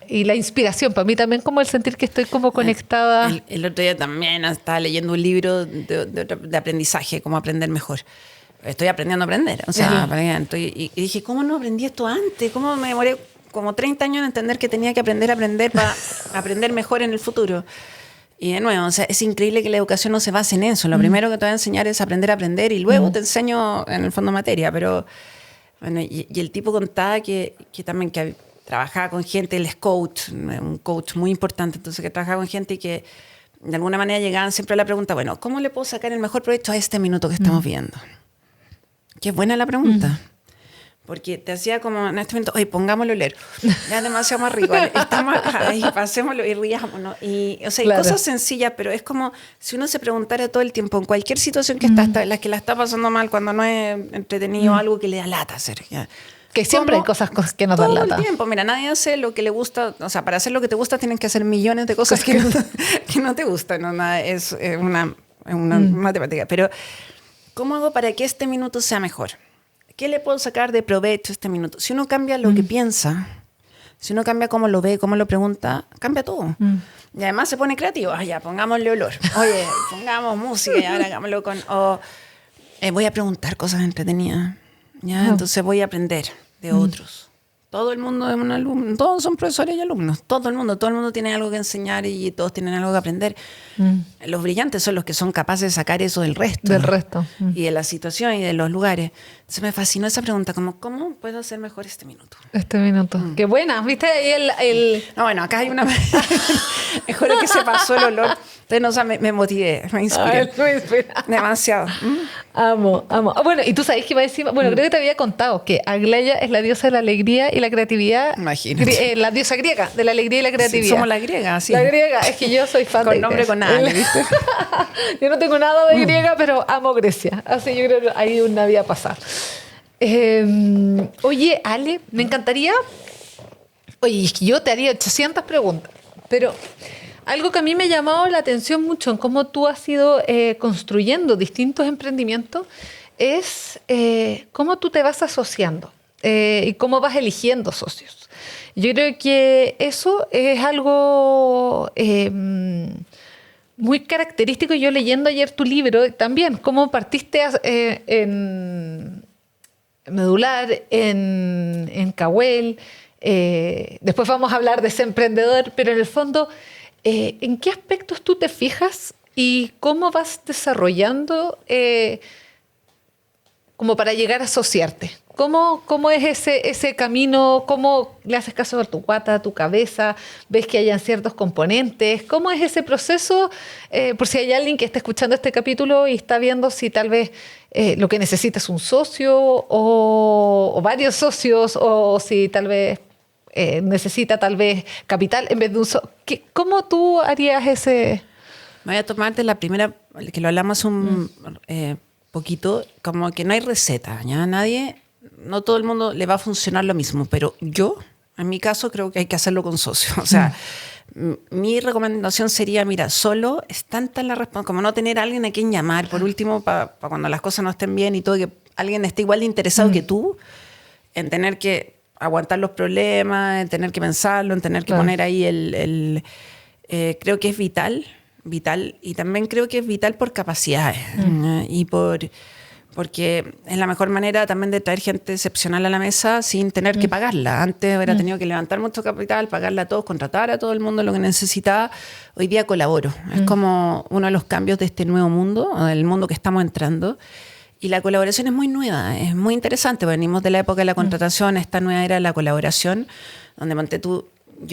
y la inspiración, para mí también como el sentir que estoy como conectada. El otro día también estaba leyendo un libro de aprendizaje, cómo aprender mejor. Estoy aprendiendo a aprender. O sea, y dije, ¿cómo no aprendí esto antes? ¿Cómo me demoré como 30 años en entender que tenía que aprender a aprender para aprender mejor en el futuro? Y de nuevo, o sea, es increíble que la educación no se base en eso. Lo primero que te voy a enseñar es aprender a aprender y luego te enseño en el fondo materia. Pero bueno, y el tipo contaba que también que trabajaba con gente, él es coach, un coach muy importante, entonces que trabajaba con gente y que de alguna manera llegaban siempre a la pregunta, bueno, ¿cómo le puedo sacar el mejor provecho a este minuto que estamos viendo? Qué buena la pregunta. Porque te hacía como en este momento, oye, pongámoslo a leer. Ya es demasiado más rico. Estamos ahí, pasémoslo y riámonos. Y, o sea, Claro. hay cosas sencillas, pero es como si uno se preguntara todo el tiempo, en cualquier situación que está, hasta la que la está pasando mal, cuando no es entretenido, algo que le da lata hacer. ¿Ya? Que siempre hay cosas que nos dan Todo lata. el tiempo. Mira, nadie hace lo que le gusta. O sea, para hacer lo que te gusta tienes que hacer millones de cosas que no te gustan. No, nada, es una matemática. Pero, ¿cómo hago para que este minuto sea mejor? ¿Qué le puedo sacar de provecho a este minuto? Si uno cambia lo que piensa, si uno cambia cómo lo ve, cómo lo pregunta, cambia todo. Y además se pone creativo. Ah, ya, pongámosle olor. Oye, pongamos música y ahora hagámoslo con... voy a preguntar cosas entretenidas. ¿Ya? Entonces voy a aprender de otros. Todo el mundo es un alumno, todos son profesores y alumnos, todo el mundo tiene algo que enseñar y todos tienen algo que aprender. Los brillantes son los que son capaces de sacar eso del resto. Del resto. Y de la situación y de los lugares. Entonces me fascinó esa pregunta, como, ¿cómo puedo hacer mejor este minuto? Este minuto. Qué buena, ¿viste? Ahí No, bueno, acá hay una... Mejor que se pasó el olor. Entonces, no, o sea, me motivé, me inspiré. me inspira. Demasiado. Amo. Bueno, y tú sabes que va encima. Bueno, creo que te había contado que Aglaya es la diosa de la alegría y la creatividad. Imagínate. La diosa griega de la alegría y la creatividad. Sí, somos la griega, sí. La griega, es que yo soy fan Con de nombre, Grecia. con nada, ¿viste? Yo no tengo nada de griega, pero amo Grecia. Así yo creo que hay una vida pasada. Oye, Ale, me encantaría. Oye, es que yo te haría 800 preguntas, pero algo que a mí me ha llamado la atención mucho en cómo tú has ido construyendo distintos emprendimientos es cómo tú te vas asociando y cómo vas eligiendo socios. Yo creo que eso es algo muy característico. Yo leyendo ayer tu libro también, cómo partiste en Medular, en Cahuel. Después vamos a hablar de ese emprendedor, pero en el fondo, ¿en qué aspectos tú te fijas y cómo vas desarrollando como para llegar a asociarte? ¿Cómo es ese camino? ¿Cómo le haces caso a tu guata, a tu cabeza? ¿Ves que hayan ciertos componentes? ¿Cómo es ese proceso? Por si hay alguien que está escuchando este capítulo y está viendo si tal vez lo que necesita es un socio o varios socios, o si tal vez necesita tal vez capital en vez de un socio. ¿Cómo tú harías ese...? Voy a tomarte la primera, que lo hablamos un poquito, como que no hay receta, ¿ya? Nadie no todo el mundo le va a funcionar lo mismo, pero yo, en mi caso, creo que hay que hacerlo con socios. O sea, mi recomendación sería, mira, solo es tanta la responsabilidad, como no tener a alguien a quien llamar, por último, para cuando las cosas no estén bien y todo, que alguien esté igual de interesado que tú en tener que aguantar los problemas, en tener que pensarlo, en tener que poner ahí creo que es vital, y también creo que es vital por capacidades y porque es la mejor manera también de traer gente excepcional a la mesa sin tener que pagarla. Antes hubiera tenido que levantar mucho capital, pagarla a todos, contratar a todo el mundo lo que necesitaba. Hoy día colaboro. Es como uno de los cambios de este nuevo mundo, el mundo que estamos entrando. Y la colaboración es muy nueva, es muy interesante. Venimos de la época de la contratación, esta nueva era de la colaboración, donde ponte tú,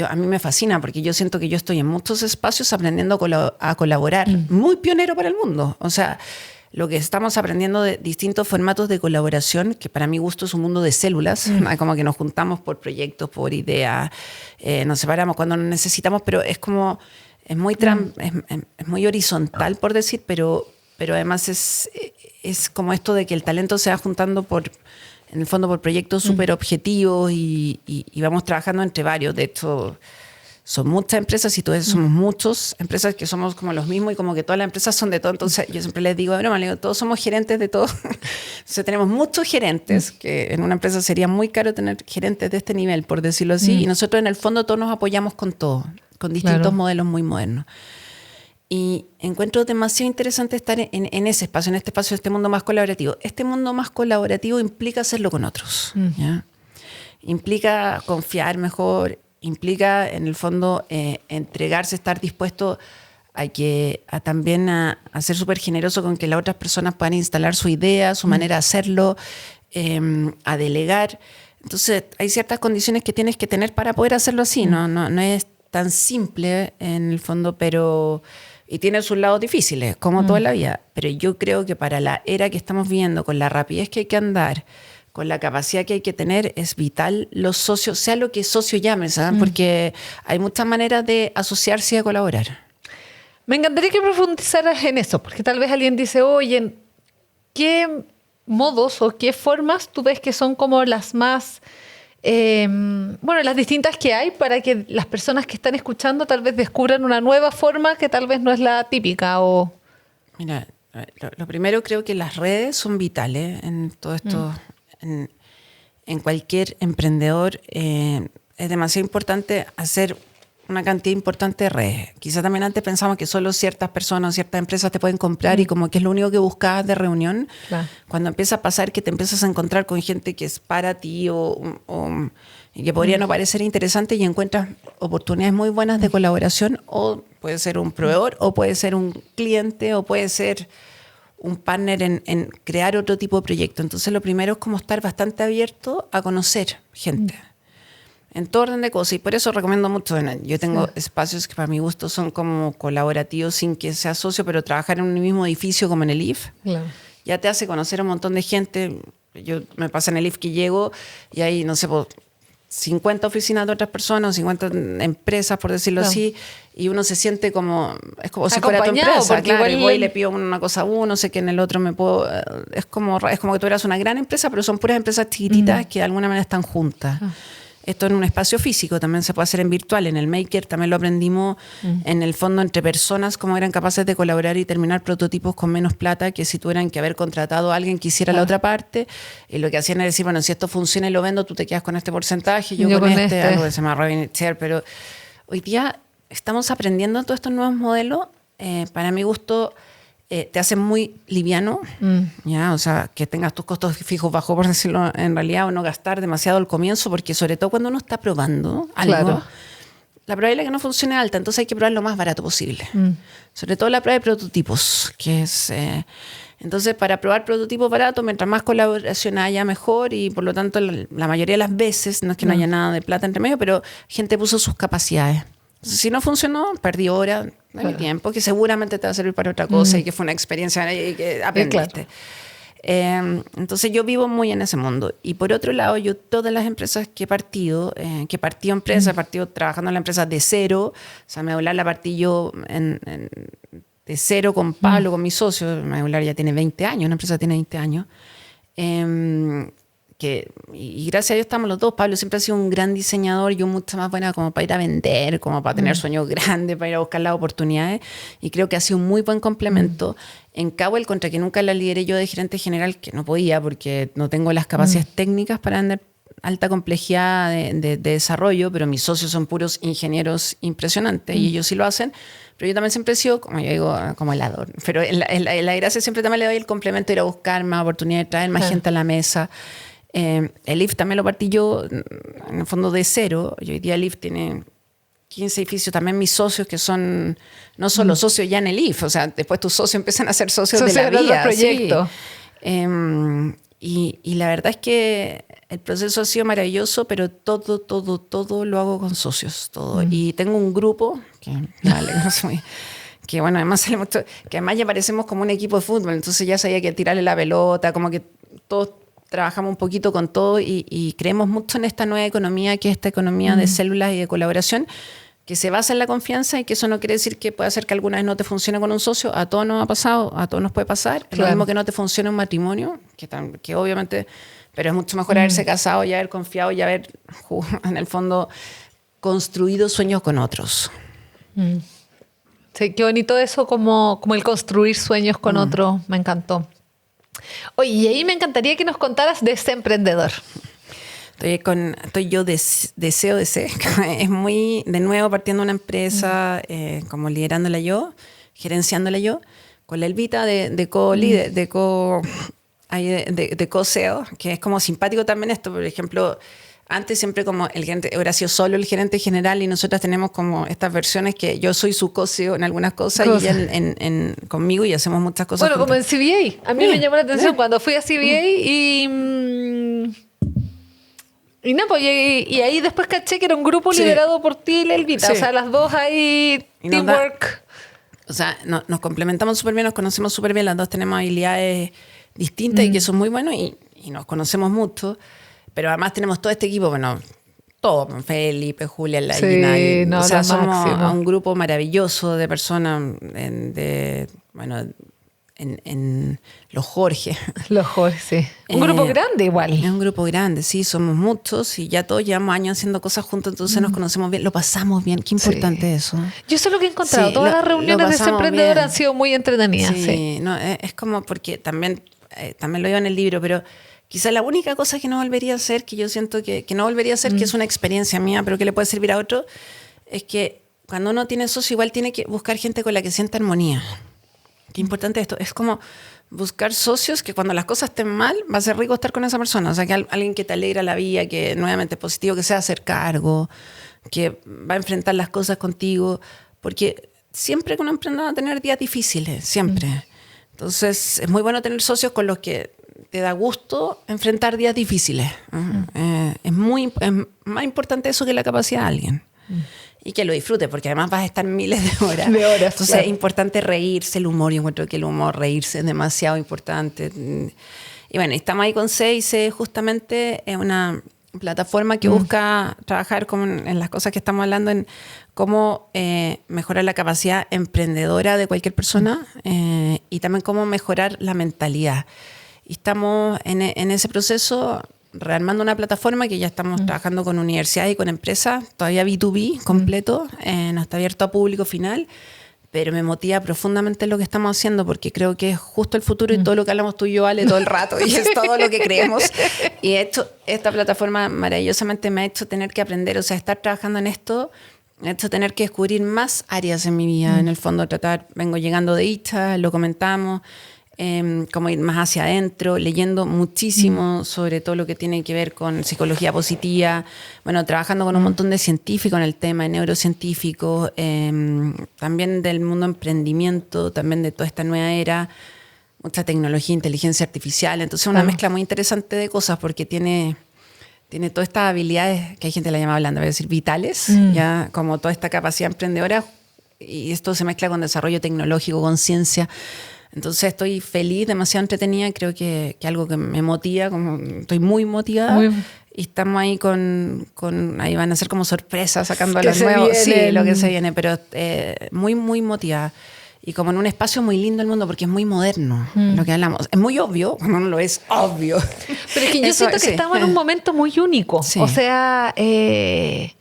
a mí me fascina porque yo siento que yo estoy en muchos espacios aprendiendo a colaborar. Muy pionero para el mundo. O sea, lo que estamos aprendiendo de distintos formatos de colaboración, que para mi gusto es un mundo de células, como que nos juntamos por proyectos, por ideas, nos separamos cuando nos necesitamos, pero es como, es muy horizontal, por decir, pero además es como esto de que el talento se va juntando en el fondo por proyectos súper objetivos y vamos trabajando entre varios. De hecho, son muchas empresas y todos somos muchas empresas que somos como los mismos y como que todas las empresas son de todo. Entonces yo siempre les digo, broma, todos somos gerentes de todo. Entonces tenemos muchos gerentes, que en una empresa sería muy caro tener gerentes de este nivel, por decirlo así. Y nosotros en el fondo todos nos apoyamos con todo, con distintos modelos muy modernos. Y encuentro demasiado interesante estar en ese espacio, este mundo más colaborativo. Este mundo más colaborativo implica hacerlo con otros. ¿Ya? Implica confiar mejor, implica en el fondo entregarse, estar dispuesto también a ser súper generoso con que las otras personas puedan instalar su idea, su manera de hacerlo, a delegar. Entonces hay ciertas condiciones que tienes que tener para poder hacerlo así. No es tan simple en el fondo, y tiene sus lados difíciles, como toda la vida. Pero yo creo que para la era que estamos viviendo, con la rapidez que hay que andar, con la capacidad que hay que tener, es vital los socios, sea lo que socio llames, ¿sabes? Porque hay muchas maneras de asociarse y de colaborar. Me encantaría que profundizaras en eso, porque tal vez alguien dice, oye, ¿qué modos o qué formas tú ves que son como las más... las distintas que hay para que las personas que están escuchando tal vez descubran una nueva forma que tal vez no es la típica? Mira, lo primero, creo que las redes son vitales en todo esto. En cualquier emprendedor es demasiado importante hacer una cantidad importante de redes. Quizá también antes pensamos que solo ciertas personas, ciertas empresas te pueden comprar y como que es lo único que buscabas de reunión. Claro. Cuando empieza a pasar que te empiezas a encontrar con gente que es para ti y que podría no parecer interesante y encuentras oportunidades muy buenas de colaboración, o puede ser un proveedor, o puede ser un cliente, o puede ser un partner en crear otro tipo de proyecto. Entonces lo primero es como estar bastante abierto a conocer gente. En todo orden de cosas, y por eso recomiendo mucho. Yo tengo espacios que para mi gusto son como colaborativos sin que sea socio, pero trabajar en un mismo edificio como en el IF, ya te hace conocer a un montón de gente. Yo me pasa en el IF que llego y hay, no sé, 50 oficinas de otras personas, 50 empresas, por decirlo así, y uno se siente es como si fuera tu empresa, claro, y voy y le pido una cosa a uno, sé que en el otro es como que tú eras una gran empresa, pero son puras empresas chiquititas que de alguna manera están juntas. Esto en un espacio físico, también se puede hacer en virtual. En el Maker también lo aprendimos en el fondo entre personas, cómo eran capaces de colaborar y terminar prototipos con menos plata que si tuvieran que haber contratado a alguien que hiciera la otra parte. Y lo que hacían era decir, bueno, si esto funciona y lo vendo, tú te quedas con este porcentaje, yo con este, algo que se llama revenue share. Pero hoy día estamos aprendiendo todos estos nuevos modelos. Para mi gusto, te hacen muy liviano, ¿ya? O sea, que tengas tus costos fijos bajos, por decirlo en realidad, o no gastar demasiado al comienzo, porque sobre todo cuando uno está probando algo, la probabilidad de que no funcione es alta, entonces hay que probar lo más barato posible. Sobre todo la prueba de prototipos, que es... entonces, para probar prototipos baratos, mientras más colaboración haya, mejor, y por lo tanto, la mayoría de las veces, no es que no haya nada de plata entre medio, pero gente puso sus capacidades. Entonces, si no funcionó, perdí horas de mi tiempo, que seguramente te va a servir para otra cosa y que fue una experiencia y que aprendiste. Entonces yo vivo muy en ese mundo. Y por otro lado, yo todas las empresas que he partido, he partido trabajando en la empresa de cero. O sea, Medular la partí yo de cero con Pablo, con mi socio. Medular ya tiene 20 años, una empresa tiene 20 años. y gracias a Dios estamos los dos. Pablo siempre ha sido un gran diseñador, yo mucho más buena como para ir a vender, como para tener sueños grandes, para ir a buscar las oportunidades, y creo que ha sido un muy buen complemento. En Cowell, contra que nunca la lideré yo de gerente general, que no podía porque no tengo las capacidades técnicas para vender alta complejidad de desarrollo, pero mis socios son puros ingenieros impresionantes y ellos sí lo hacen. Pero yo también siempre he sido, como yo digo, como el adorno. Pero en la gracia siempre también le doy el complemento de ir a buscar más oportunidades, traer más gente a la mesa. El IF también lo partí yo, en el fondo, de cero. Y hoy día el IF tiene 15 edificios. También mis socios, que son no solo socios ya en el IF, o sea, después tus socios empiezan a ser socios de la vida. Proyecto. Sí. Y la verdad es que el proceso ha sido maravilloso, pero todo lo hago con socios, todo. Y tengo un grupo que bueno, además que además ya parecemos como un equipo de fútbol, entonces ya sabía que tirarle la pelota, como que todos trabajamos un poquito con todo y creemos mucho en esta nueva economía, que es esta economía de células y de colaboración, que se basa en la confianza, y que eso no quiere decir que pueda ser que alguna vez no te funcione con un socio. A todos nos ha pasado, a todos nos puede pasar. Es lo mismo que no te funcione un matrimonio, que obviamente, pero es mucho mejor haberse casado y haber confiado y haber, en el fondo, construido sueños con otros. Sí, qué bonito eso, como el construir sueños con otros. Me encantó. Oye, y ahí me encantaría que nos contaras de ese emprendedor. Estoy yo deseo de ser. Es muy, de nuevo, partiendo una empresa, como liderándola yo, gerenciándola yo, con la Elvita de co-líder, de co-CEO, que es como simpático también esto. Por ejemplo, antes siempre como el gerente, hubiera sido solo el gerente general, y nosotras tenemos como estas versiones que yo soy su co-CEO en algunas cosas y ella conmigo, y hacemos muchas cosas. Bueno, juntas. Como en CBA. A mí me llamó la atención cuando fui a CBA y ahí después caché que era un grupo liderado por ti y la Elvita. Sí. O sea, las dos ahí, teamwork. O sea, nos complementamos súper bien, nos conocemos súper bien. Las dos tenemos habilidades distintas y que son muy buenos, y nos conocemos mucho. Pero además tenemos todo este equipo, bueno, todo, Felipe, Julia, Laina. Sí, o sea, somos un grupo maravilloso de personas, en los Jorge. Los Jorge, sí. Un grupo grande igual. Es un grupo grande, sí, somos muchos y ya todos llevamos años haciendo cosas juntos, entonces nos conocemos bien, lo pasamos bien. Qué importante eso. Yo sé lo que he encontrado. Todas las reuniones de ese emprendedor han sido muy entretenidas. Sí. No, es como porque también lo digo en el libro, pero quizá la única cosa que no volvería a hacer, que yo siento que no volvería a hacer, que es una experiencia mía, pero que le puede servir a otro, es que cuando uno tiene socio, igual tiene que buscar gente con la que sienta armonía. Qué importante esto. Es como buscar socios que cuando las cosas estén mal, va a ser rico estar con esa persona. O sea, que alguien que te alegra la vida, que nuevamente es positivo, que sea hacer cargo, que va a enfrentar las cosas contigo. Porque siempre que uno emprende va a tener días difíciles, siempre. Entonces, es muy bueno tener socios con los que te da gusto enfrentar días difíciles. Es más importante eso que la capacidad de alguien. Y que lo disfrute, porque además vas a estar miles de horas. Entonces es importante reírse, el humor. Yo encuentro que el humor, reírse es demasiado importante. Y bueno, estamos ahí con CIC, justamente es una plataforma que busca trabajar como en las cosas que estamos hablando, en cómo mejorar la capacidad emprendedora de cualquier persona y también cómo mejorar la mentalidad. Y estamos en ese proceso rearmando una plataforma que ya estamos trabajando con universidades y con empresas, todavía B2B completo, no está abierto a público final, pero me motiva profundamente lo que estamos haciendo, porque creo que es justo el futuro y todo lo que hablamos tú y yo, Ale, todo el rato, y es todo lo que creemos. Y esta plataforma maravillosamente me ha hecho tener que aprender, o sea, estar trabajando en esto, me ha hecho tener que descubrir más áreas en mi vida, en el fondo vengo llegando de ITA, lo comentamos, como ir más hacia adentro, leyendo muchísimo sobre todo lo que tiene que ver con psicología positiva, bueno, trabajando con un montón de científicos en el tema, de neurocientíficos, también del mundo emprendimiento, también de toda esta nueva era, mucha tecnología, inteligencia artificial, entonces una mezcla muy interesante de cosas, porque tiene todas estas habilidades que hay gente la llama hablando, voy a decir vitales, ya como toda esta capacidad emprendedora, y esto se mezcla con desarrollo tecnológico, con ciencia. Entonces estoy feliz, demasiado entretenida, creo que algo que me motiva, como estoy muy motivada. Y estamos ahí ahí van a ser como sorpresas, sacando a los nuevos. Sí, lo que se viene, pero muy, muy motivada. y como en un espacio muy lindo el mundo, porque es muy moderno lo que hablamos. Es muy obvio, cuando no lo es obvio. Pero es que yo siento que estamos en un momento muy único. Sí. O sea, y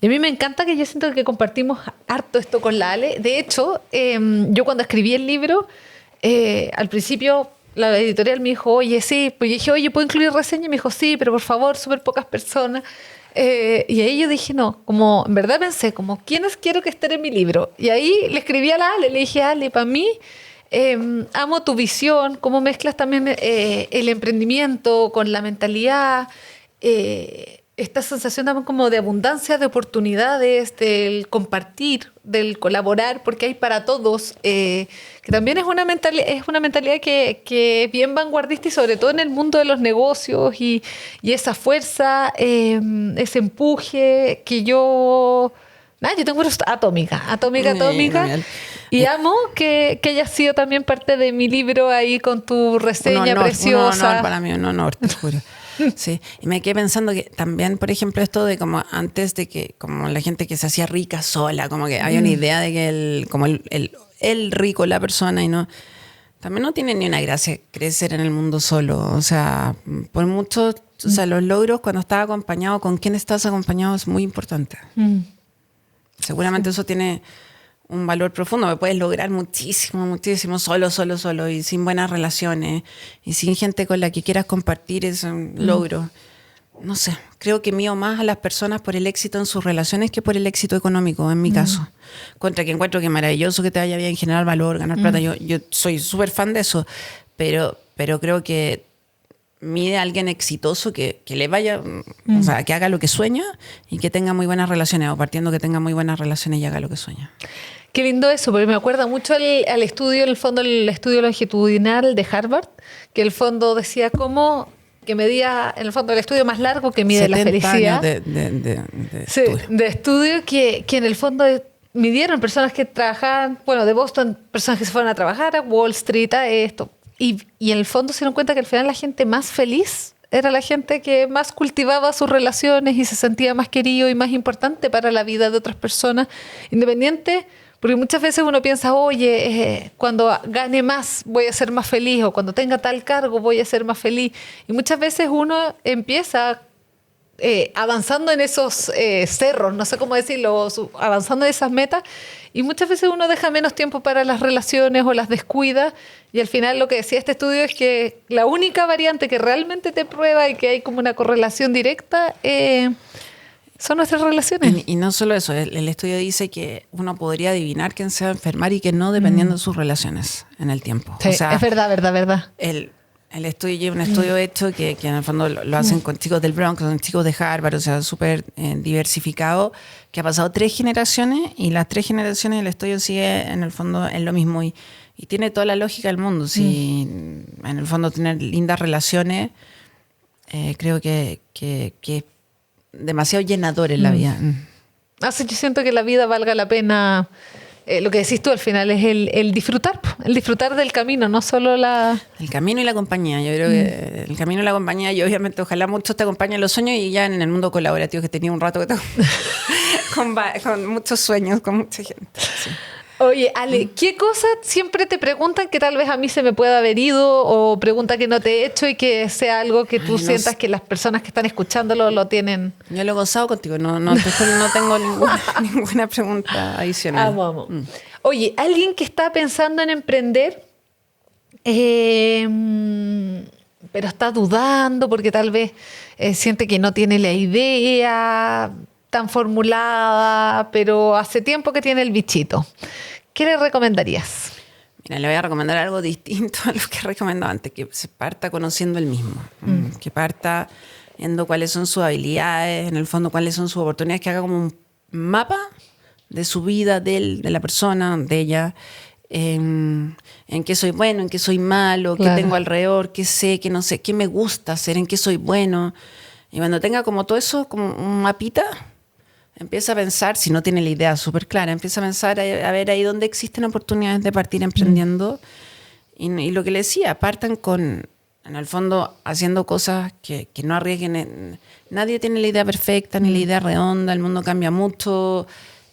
a mí me encanta que yo siento que compartimos harto esto con la Ale. De hecho, yo cuando escribí el libro, al principio la editorial me dijo, oye, sí. Pues yo dije, oye, ¿puedo incluir reseña? Y me dijo, sí, pero por favor, súper pocas personas. Y ahí yo dije, no, como en verdad pensé, como, ¿quiénes quiero que estén en mi libro? Y ahí le escribí a la Ale, le dije, Ale, para mí, amo tu visión, cómo mezclas también el emprendimiento con la mentalidad, esta sensación también como de abundancia de oportunidades, del compartir, del colaborar, porque hay para todos, que también es una mentalidad que es bien vanguardista y sobre todo en el mundo de los negocios y esa fuerza, ese empuje que yo tengo atómica. Y amo que hayas sido también parte de mi libro ahí con tu reseña preciosa. Un honor para mí, un honor, te juro. Sí, y me quedé pensando que también, por ejemplo, esto de como antes de que como la gente que se hacía rica sola, como que hay una idea de que el rico, la persona, y no, también no tiene ni una gracia crecer en el mundo solo. O sea, por mucho, o sea, los logros cuando estás acompañado, con quién estás acompañado es muy importante. Seguramente eso tiene un valor profundo, me puedes lograr muchísimo solo y sin buenas relaciones y sin gente con la que quieras compartir ese logro. No sé, creo que mío más a las personas por el éxito en sus relaciones que por el éxito económico, en mi caso. Contra que encuentro que es maravilloso que te vaya bien, generar valor, ganar plata. Yo soy súper fan de eso, pero creo que mide a alguien exitoso que le vaya, o sea, que haga lo que sueña y que tenga muy buenas relaciones, o partiendo que tenga muy buenas relaciones y haga lo que sueña. Qué lindo eso, porque me acuerda mucho al estudio, en el fondo, el estudio longitudinal de Harvard, que el fondo decía cómo que medía, en el fondo, el estudio más largo que mide la felicidad. Años de estudio que en el fondo midieron personas que trabajaban, bueno, de Boston, personas que se fueron a trabajar a Wall Street, a esto. Y en el fondo se dieron cuenta que al final la gente más feliz era la gente que más cultivaba sus relaciones y se sentía más querido y más importante para la vida de otras personas, independiente. Porque muchas veces uno piensa, oye, cuando gane más voy a ser más feliz, o cuando tenga tal cargo voy a ser más feliz. Y muchas veces uno empieza avanzando en esos cerros, no sé cómo decirlo, avanzando en esas metas, y muchas veces uno deja menos tiempo para las relaciones o las descuida, y al final lo que decía este estudio es que la única variante que realmente te prueba y que hay como una correlación directa son nuestras relaciones. Y no solo eso, el estudio dice que uno podría adivinar quién se va a enfermar y quién no, dependiendo de sus relaciones en el tiempo. Sí, o sea, es verdad. El estudio lleva un estudio hecho que en el fondo lo hacen con chicos del Bronx, con chicos de Harvard, o sea, súper diversificado, que ha pasado 3 generaciones y las 3 generaciones el estudio sigue en el fondo en lo mismo y tiene toda la lógica del mundo. Si en el fondo tener lindas relaciones, creo que es demasiado llenador en la vida. Así yo siento que la vida valga la pena. Lo que decís tú al final es el disfrutar del camino, no solo el camino y la compañía. Yo creo que el camino y la compañía, y obviamente ojalá mucho te acompañen los sueños, y ya en el mundo colaborativo que tenía un rato que con muchos sueños, con mucha gente. Sí. Oye, Ale, ¿qué cosas siempre te preguntan que tal vez a mí se me pueda haber ido, o pregunta que no te he hecho y que sea algo que tú sientas que las personas que están escuchándolo lo tienen? Yo lo he gozado contigo, no tengo ninguna pregunta adicional. Vamos. Oye, alguien que está pensando en emprender, pero está dudando porque tal vez siente que no tiene la idea tan formulada, pero hace tiempo que tiene el bichito. ¿Qué le recomendarías? Mira, le voy a recomendar algo distinto a lo que he recomendado antes, que se parta conociendo el mismo, que parta viendo cuáles son sus habilidades, en el fondo cuáles son sus oportunidades, que haga como un mapa de su vida, de él, de la persona, de ella, en qué soy bueno, en qué soy malo, qué tengo alrededor, qué sé, qué no sé, qué me gusta hacer, en qué soy bueno. Y cuando tenga como todo eso, como un mapita, empieza a pensar, si no tiene la idea súper clara, empieza a pensar a ver ahí dónde existen oportunidades de partir emprendiendo. Y lo que le decía, partan con, en el fondo, haciendo cosas que no arriesguen. Nadie tiene la idea perfecta, ni la idea redonda, el mundo cambia mucho,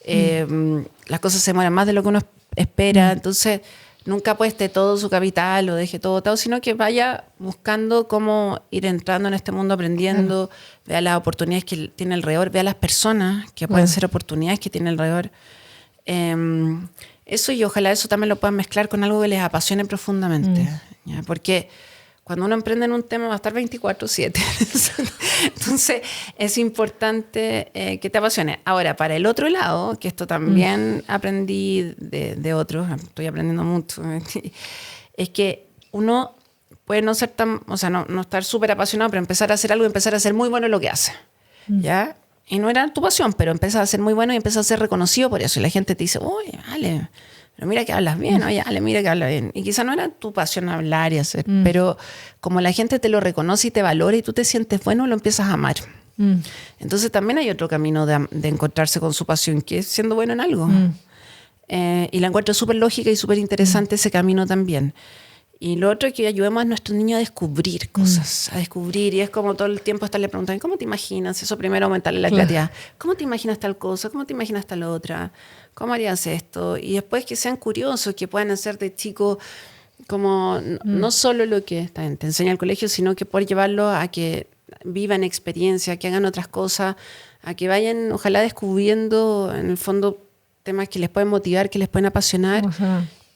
las cosas se demoran más de lo que uno espera. Entonces, nunca apueste todo su capital o deje todo botado, sino que vaya buscando cómo ir entrando en este mundo, aprendiendo, vea las oportunidades que tiene alrededor, vea las personas que pueden ser oportunidades que tiene alrededor. Eso, y ojalá eso también lo puedan mezclar con algo que les apasione profundamente. ¿Ya? Porque cuando uno emprende en un tema va a estar 24/7. Entonces es importante que te apasione. Ahora, para el otro lado, que esto también aprendí de otros, estoy aprendiendo mucho, es que uno puede no ser tan, o sea, no estar súper apasionado, pero empezar a hacer algo y empezar a ser muy bueno en lo que hace. ¿Ya? Y no era tu pasión, pero empiezas a ser muy bueno y empiezas a ser reconocido por eso. Y la gente te dice, oye, vale, pero mira que hablas bien, oye, vale, mira que hablas bien. Y quizá no era tu pasión hablar y hacer, pero como la gente te lo reconoce y te valora y tú te sientes bueno, lo empiezas a amar. Entonces también hay otro camino de encontrarse con su pasión, que es siendo bueno en algo. Y la encuentro súper lógica y súper interesante ese camino también. Y lo otro es que ayudemos a nuestros niños a descubrir cosas, a descubrir. Y es como todo el tiempo estarle preguntando, ¿cómo te imaginas? Eso primero, aumentarle la creatividad. ¿Cómo te imaginas tal cosa? ¿Cómo te imaginas tal otra? ¿Cómo harías esto? Y después que sean curiosos, que puedan hacer de chicos como no solo lo que te enseña el colegio, sino que poder llevarlo a que vivan experiencia, que hagan otras cosas, a que vayan, ojalá, descubriendo en el fondo temas que les pueden motivar, que les pueden apasionar.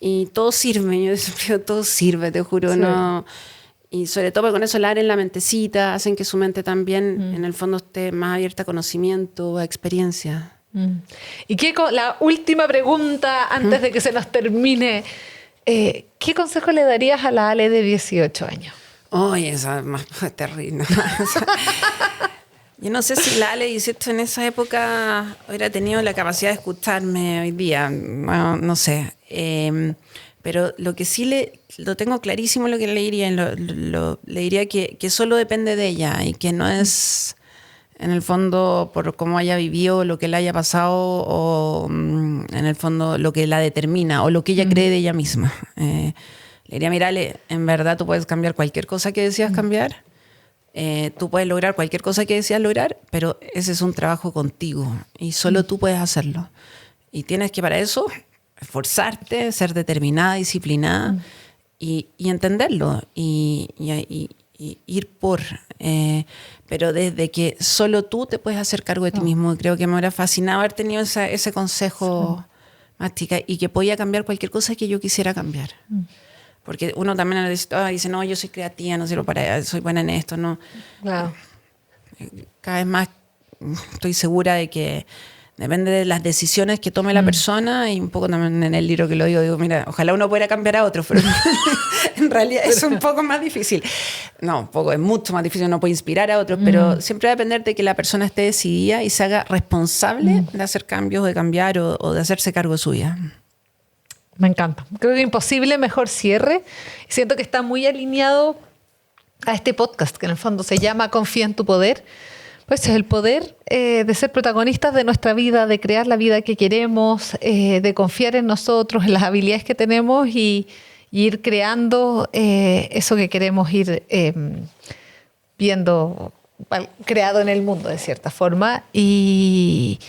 Y todo sirve, yo siempre digo, todo sirve, te juro, ¿no? Y sobre todo porque con eso le abren la mentecita, hacen que su mente también, en el fondo, esté más abierta a conocimiento, a experiencia. Y la última pregunta, antes de que se nos termine, ¿qué consejo le darías a la Ale de 18 años? Oye, esa es más terrible. Yo no sé si la Ale 18 en esa época hubiera tenido la capacidad de escucharme hoy día, bueno, no sé. Pero lo que sí lo tengo clarísimo, lo que le diría, le diría que solo depende de ella y que no es, en el fondo, por cómo haya vivido, lo que le haya pasado o en el fondo lo que la determina o lo que ella cree de ella misma. Le diría, mira, Ale, en verdad tú puedes cambiar cualquier cosa que decidas cambiar. Tú puedes lograr cualquier cosa que deseas lograr, pero ese es un trabajo contigo y solo tú puedes hacerlo. Y tienes que para eso esforzarte, ser determinada, disciplinada y entenderlo y ir por. Pero desde que solo tú te puedes hacer cargo de ti mismo. Creo que me hubiera fascinado haber tenido ese consejo, Mástica, y que podía cambiar cualquier cosa que yo quisiera cambiar. Porque uno también dice, no, yo soy creativa, no sirvo para, soy buena en esto, no. Claro. Cada vez más estoy segura de que depende de las decisiones que tome la persona, y un poco también en el libro que lo digo, mira, ojalá uno pudiera cambiar a otros, pero en realidad es un poco más difícil. No, es mucho más difícil, uno puede inspirar a otros, pero siempre va a depender de que la persona esté decidida y se haga responsable de hacer cambios, de cambiar o de hacerse cargo de su vida. Me encanta. Creo que imposible mejor cierre. Siento que está muy alineado a este podcast, que en el fondo se llama Confía en tu poder. Pues es el poder de ser protagonistas de nuestra vida, de crear la vida que queremos, de confiar en nosotros, en las habilidades que tenemos y ir creando eso que queremos ir viendo creado en el mundo de cierta forma. Y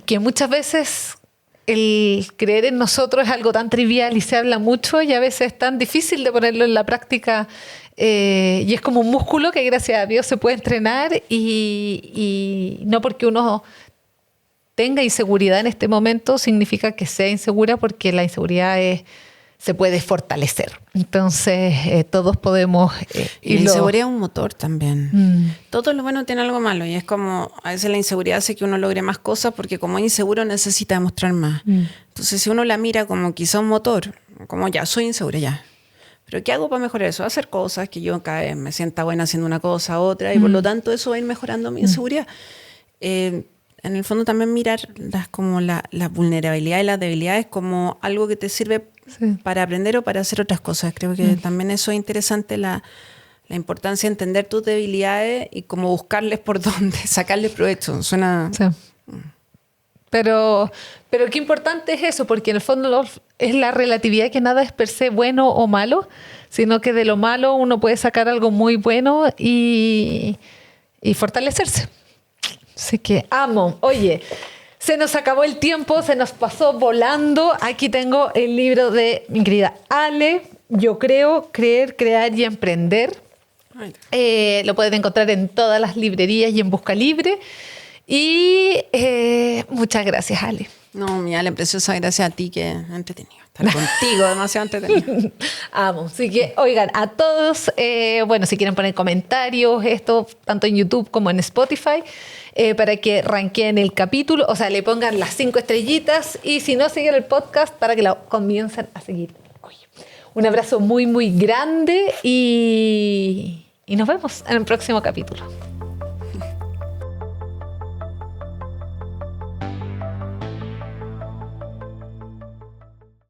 que muchas veces el creer en nosotros es algo tan trivial y se habla mucho y a veces es tan difícil de ponerlo en la práctica. Y es como un músculo que gracias a Dios se puede entrenar y no porque uno tenga inseguridad en este momento significa que sea insegura, porque la inseguridad se puede fortalecer. Entonces todos podemos y la inseguridad es un motor también. Todo lo bueno tiene algo malo y es como a veces la inseguridad hace que uno logre más cosas porque como es inseguro necesita demostrar más. Entonces si uno la mira como quizá un motor, como ya soy insegura ya, pero ¿qué hago para mejorar eso? Hacer cosas que yo cada vez me sienta buena haciendo una cosa, otra, y por lo tanto eso va a ir mejorando mi inseguridad. En el fondo también mirar como las vulnerabilidades y las debilidades como algo que te sirve para aprender o para hacer otras cosas. Creo que también eso es interesante, la importancia de entender tus debilidades y como buscarles por dónde, sacarles provecho. Suena... Sí. Pero qué importante es eso, porque en el fondo es la relatividad, que nada es per se bueno o malo, sino que de lo malo uno puede sacar algo muy bueno y fortalecerse. Así que amo. Oye, Se nos acabó el tiempo, se nos pasó volando. Aquí tengo el libro de mi querida Ale. Yo creo, creer, crear y emprender. Lo pueden encontrar en todas las librerías y en Busca Libre. Y muchas gracias, Ale. No, mi Ale, preciosa, gracias a ti, que entretenido. Estar contigo, demasiado entretenido. Amo. Así que, oigan, a todos, bueno, si quieren poner comentarios, esto, tanto en YouTube como en Spotify, para que ranqueen el capítulo, o sea, le pongan las 5 estrellitas, y si no, siguen el podcast para que lo comiencen a seguir. Oye, un abrazo muy, muy grande y nos vemos en el próximo capítulo.